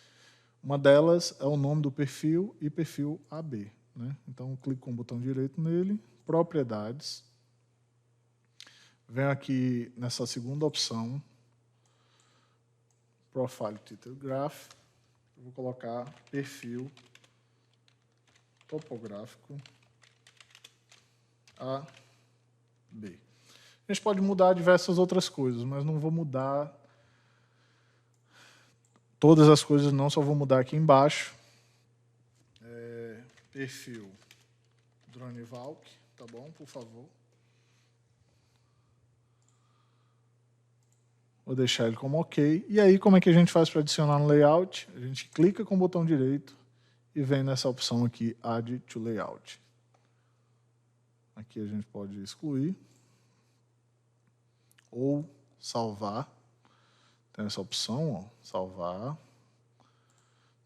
Speaker 1: Uma delas é o nome do perfil e perfil AB. Né? Então, eu clico com o botão direito nele, propriedades. Venho aqui nessa segunda opção, Profile Title Graph. Eu vou colocar perfil topográfico AB. A gente pode mudar diversas outras coisas, mas não vou mudar todas as coisas, não, só vou mudar aqui embaixo. Perfil Drone Valk, tá bom, por favor. Vou deixar ele como ok. E aí, como é que a gente faz para adicionar no layout? A gente clica com o botão direito e vem nessa opção aqui, Add to Layout. Aqui a gente pode excluir ou salvar. Tem essa opção, ó, salvar.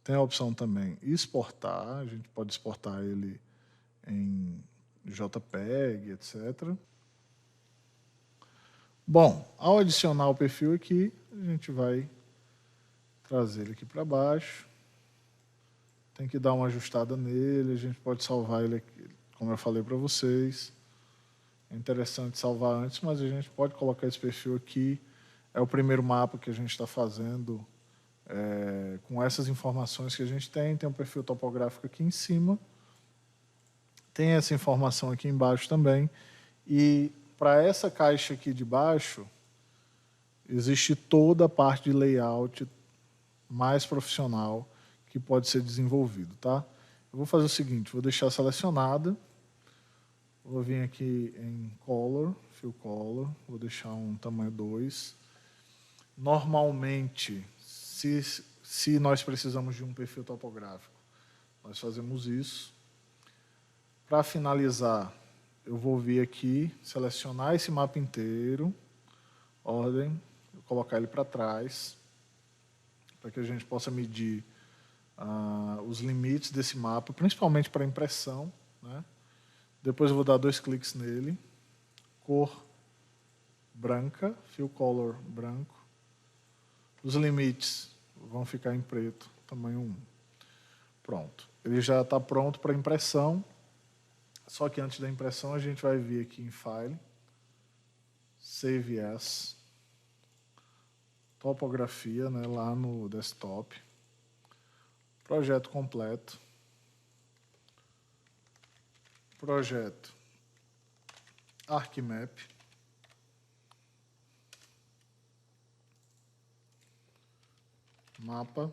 Speaker 1: Tem a opção também exportar. A gente pode exportar ele em JPEG, etc. Bom, ao adicionar o perfil aqui, a gente vai trazer ele aqui para baixo. Tem que dar uma ajustada nele, a gente pode salvar ele aqui, como eu falei para vocês. É interessante salvar antes, mas a gente pode colocar esse perfil aqui. É o primeiro mapa que a gente está fazendo com essas informações que a gente tem. Tem um perfil topográfico aqui em cima. Tem essa informação aqui embaixo também. E para essa caixa aqui de baixo, existe toda a parte de layout mais profissional que pode ser desenvolvido, tá? Eu vou fazer o seguinte, vou deixar selecionada, vou vir aqui em Color, Fill Color, vou deixar um tamanho 2. Normalmente, se nós precisamos de um perfil topográfico, nós fazemos isso. Para finalizar, eu vou vir aqui, selecionar esse mapa inteiro, ordem, colocar ele para trás, para que a gente possa medir os limites desse mapa, principalmente para impressão, né? Depois eu vou dar 2 cliques nele, cor branca, Fill Color branco. Os limites vão ficar em preto, tamanho 1. Pronto. Ele já está pronto para impressão. Só que antes da impressão a gente vai vir aqui em File, Save As, topografia, né, lá no desktop, projeto completo, projeto ArcMap, mapa,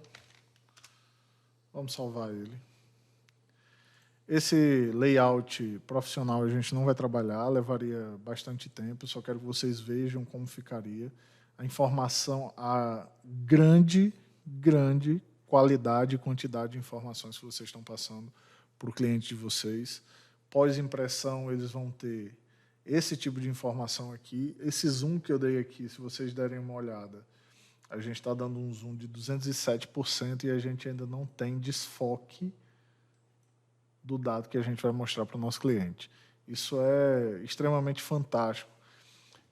Speaker 1: vamos salvar ele. Esse layout profissional a gente não vai trabalhar, levaria bastante tempo, só quero que vocês vejam como ficaria. A informação, a grande qualidade e quantidade de informações que vocês estão passando para o cliente de vocês. Pós-impressão, eles vão ter esse tipo de informação aqui. Esse zoom que eu dei aqui, se vocês derem uma olhada, a gente está dando um zoom de 207% e a gente ainda não tem desfoque do dado que a gente vai mostrar para o nosso cliente. Isso é extremamente fantástico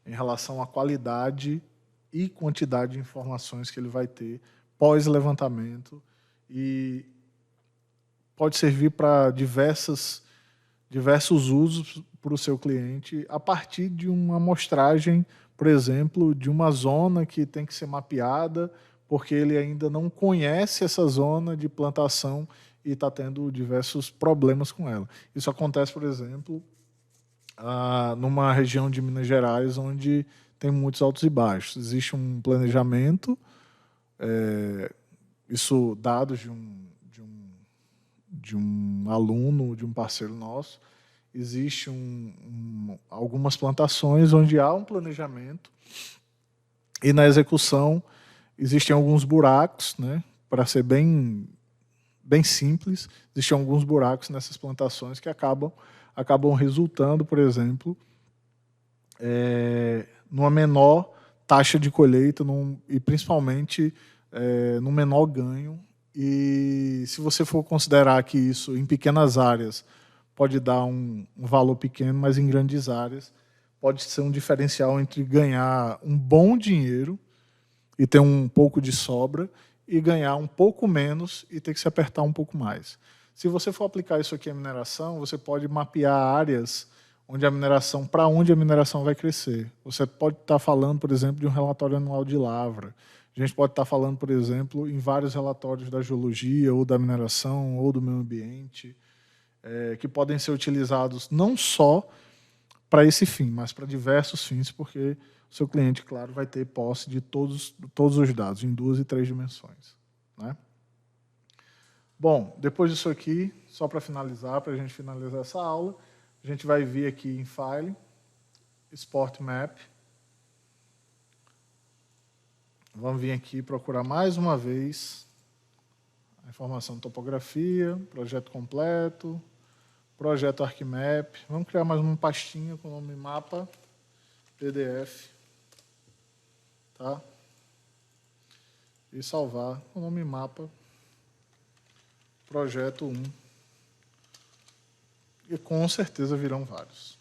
Speaker 1: em relação à qualidade e quantidade de informações que ele vai ter pós-levantamento e pode servir para diversos usos para o seu cliente a partir de uma amostragem, por exemplo, de uma zona que tem que ser mapeada porque ele ainda não conhece essa zona de plantação e está tendo diversos problemas com ela. Isso acontece, por exemplo, numa região de Minas Gerais onde tem muitos altos e baixos. Existe um planejamento, isso dados de um aluno, de um parceiro nosso, existe algumas plantações onde há um planejamento e na execução existem alguns buracos, né, para ser bem simples, existem alguns buracos nessas plantações que acabam resultando, por exemplo, numa menor taxa de colheita e principalmente no menor ganho. E se você for considerar que isso em pequenas áreas pode dar um valor pequeno, mas em grandes áreas pode ser um diferencial entre ganhar um bom dinheiro e ter um pouco de sobra e ganhar um pouco menos e ter que se apertar um pouco mais. Se você for aplicar isso aqui à mineração, você pode mapear áreas para onde a mineração vai crescer. Você pode estar falando, por exemplo, de um relatório anual de lavra. A gente pode estar falando, por exemplo, em vários relatórios da geologia, ou da mineração, ou do meio ambiente, que podem ser utilizados não só para esse fim, mas para diversos fins, porque o seu cliente, claro, vai ter posse de todos os dados, em 2 e 3 dimensões, né? Bom, depois disso aqui, só para finalizar, para a gente finalizar essa aula, A gente vai vir aqui em File, Export Map. Vamos vir aqui procurar mais uma vez a informação de topografia, projeto completo, projeto ArcMap. Vamos criar mais uma pastinha com o nome mapa PDF. Tá? E salvar o nome mapa projeto 1. E com certeza virão vários.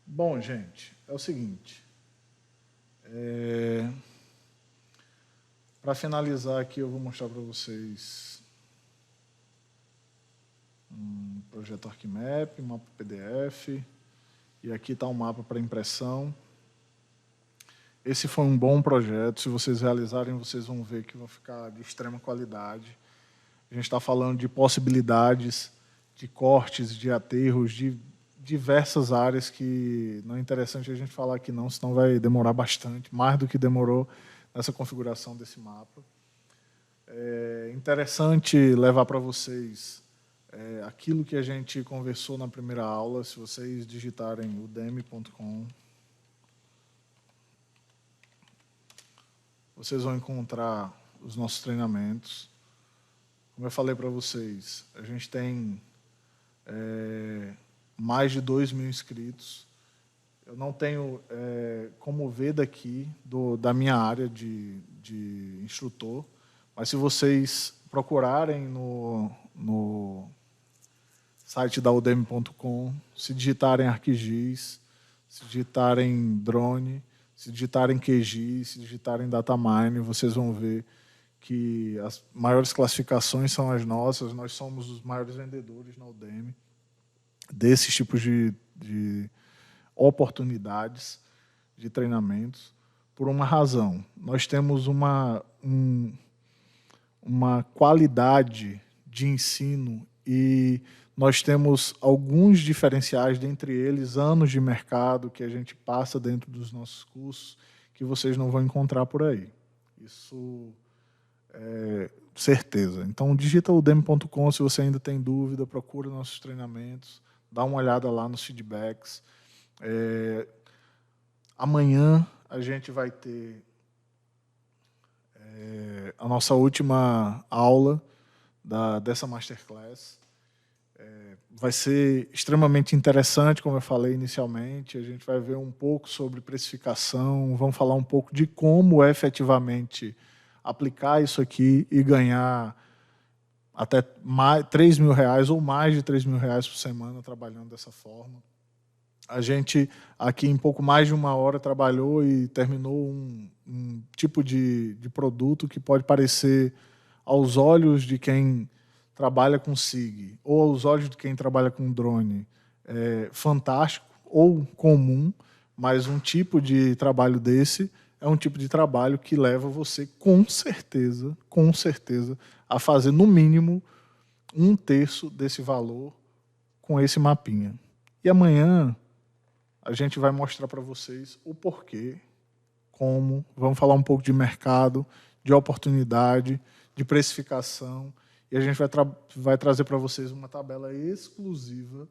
Speaker 1: Bom, gente, é o seguinte. Para finalizar aqui, eu vou mostrar para vocês um projeto ArcMap, mapa PDF, e aqui está um mapa para impressão. Esse foi um bom projeto. Se vocês realizarem, vocês vão ver que vai ficar de extrema qualidade. A gente está falando de possibilidades, de cortes, de aterros, de diversas áreas que não é interessante a gente falar aqui não, senão vai demorar bastante, mais do que demorou nessa configuração desse mapa. É interessante levar para vocês aquilo que a gente conversou na primeira aula. Se vocês digitarem udemy.com, vocês vão encontrar os nossos treinamentos. Como eu falei para vocês, a gente tem mais de 2.000 inscritos. Eu não tenho como ver daqui da minha área de instrutor, mas se vocês procurarem no site da udemy.com, se digitarem ArcGIS, se digitarem drone, se digitarem QGIS, se digitarem datamine, vocês vão ver que as maiores classificações são as nossas. Nós somos os maiores vendedores na Udemy desses tipos de oportunidades de treinamentos, por uma razão. Nós temos uma qualidade de ensino e nós temos alguns diferenciais, dentre eles anos de mercado que a gente passa dentro dos nossos cursos, que vocês não vão encontrar por aí. Isso é certeza. Então, digita udemy.com, se você ainda tem dúvida, procura nossos treinamentos, dá uma olhada lá nos feedbacks. Amanhã a gente vai ter a nossa última aula dessa Masterclass. Vai ser extremamente interessante, como eu falei inicialmente. A gente vai ver um pouco sobre precificação, vamos falar um pouco de como efetivamente aplicar isso aqui e ganhar até R$3.000 ou mais de R$3.000 por semana trabalhando dessa forma. A gente, aqui em pouco mais de 1 hora, trabalhou e terminou um tipo de produto que pode parecer, aos olhos de quem trabalha com SIG ou aos olhos de quem trabalha com drone, fantástico ou comum, mas um tipo de trabalho desse é um tipo de trabalho que leva você, com certeza, a fazer, no mínimo, 1/3 desse valor com esse mapinha. E amanhã a gente vai mostrar para vocês o porquê, como, vamos falar um pouco de mercado, de oportunidade, de precificação, e a gente vai trazer para vocês uma tabela exclusiva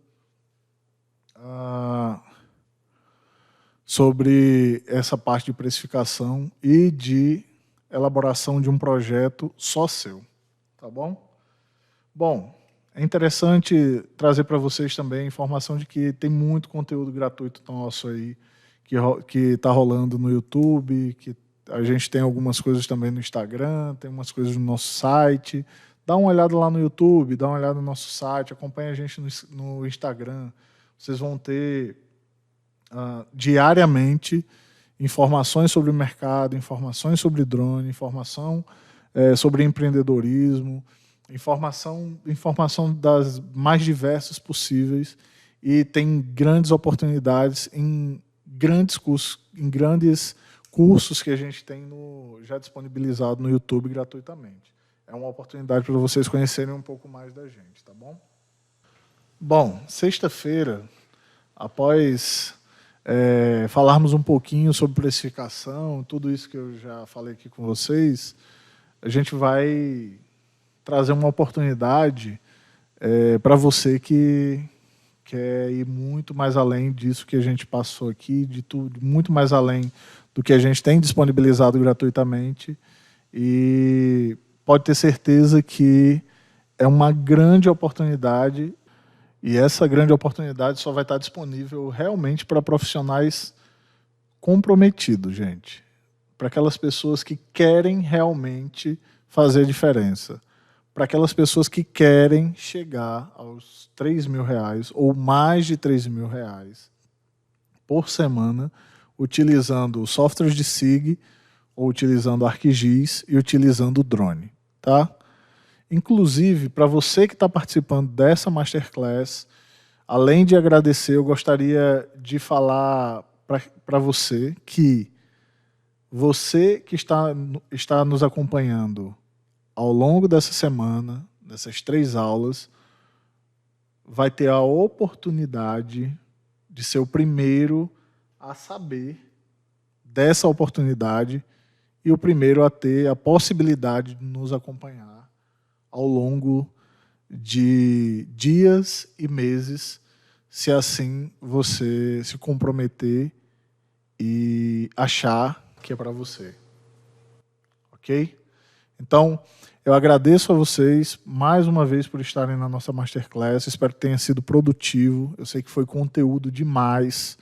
Speaker 1: sobre essa parte de precificação e de elaboração de um projeto só seu. Tá bom? Bom, é interessante trazer para vocês também a informação de que tem muito conteúdo gratuito nosso aí, que está rolando no YouTube, que a gente tem algumas coisas também no Instagram, tem umas coisas no nosso site. Dá uma olhada lá no YouTube, dá uma olhada no nosso site, acompanha a gente no Instagram. Vocês vão ter diariamente informações sobre o mercado, informações sobre drone, informação sobre empreendedorismo, informação das mais diversas possíveis, e tem grandes oportunidades em grandes cursos que a gente tem já disponibilizado no YouTube gratuitamente. É uma oportunidade para vocês conhecerem um pouco mais da gente, tá bom? Bom, sexta-feira, após falarmos um pouquinho sobre precificação, tudo isso que eu já falei aqui com vocês, a gente vai trazer uma oportunidade para você que quer ir muito mais além disso que a gente passou aqui, de tudo, muito mais além do que a gente tem disponibilizado gratuitamente. E pode ter certeza que é uma grande oportunidade, e essa grande oportunidade só vai estar disponível realmente para profissionais comprometidos, gente. Para aquelas pessoas que querem realmente fazer diferença. Para aquelas pessoas que querem chegar aos R$3.000 ou mais de R$3.000 por semana, utilizando softwares de SIG, ou utilizando ArcGIS e utilizando o drone. Tá? Inclusive, para você que está participando dessa Masterclass, além de agradecer, eu gostaria de falar para você que está nos acompanhando ao longo dessa semana, nessas 3 aulas, vai ter a oportunidade de ser o primeiro a saber dessa oportunidade e o primeiro a ter a possibilidade de nos acompanhar ao longo de dias e meses, se assim você se comprometer e achar que é para você. Ok? Então, eu agradeço a vocês mais uma vez por estarem na nossa Masterclass. Espero que tenha sido produtivo. Eu sei que foi conteúdo demais,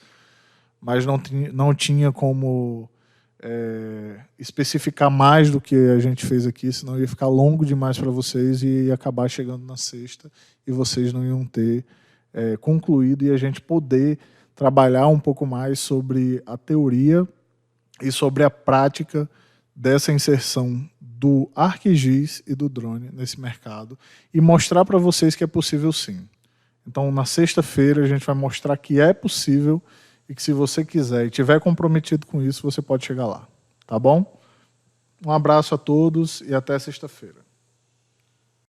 Speaker 1: mas não tinha como especificar mais do que a gente fez aqui, senão ia ficar longo demais para vocês e ia acabar chegando na sexta e vocês não iam ter concluído e a gente poder trabalhar um pouco mais sobre a teoria e sobre a prática dessa inserção do ArcGIS e do drone nesse mercado e mostrar para vocês que é possível sim. Então, na sexta-feira, a gente vai mostrar que é possível e que se você quiser e estiver comprometido com isso, você pode chegar lá. Tá bom? Um abraço a todos e até sexta-feira.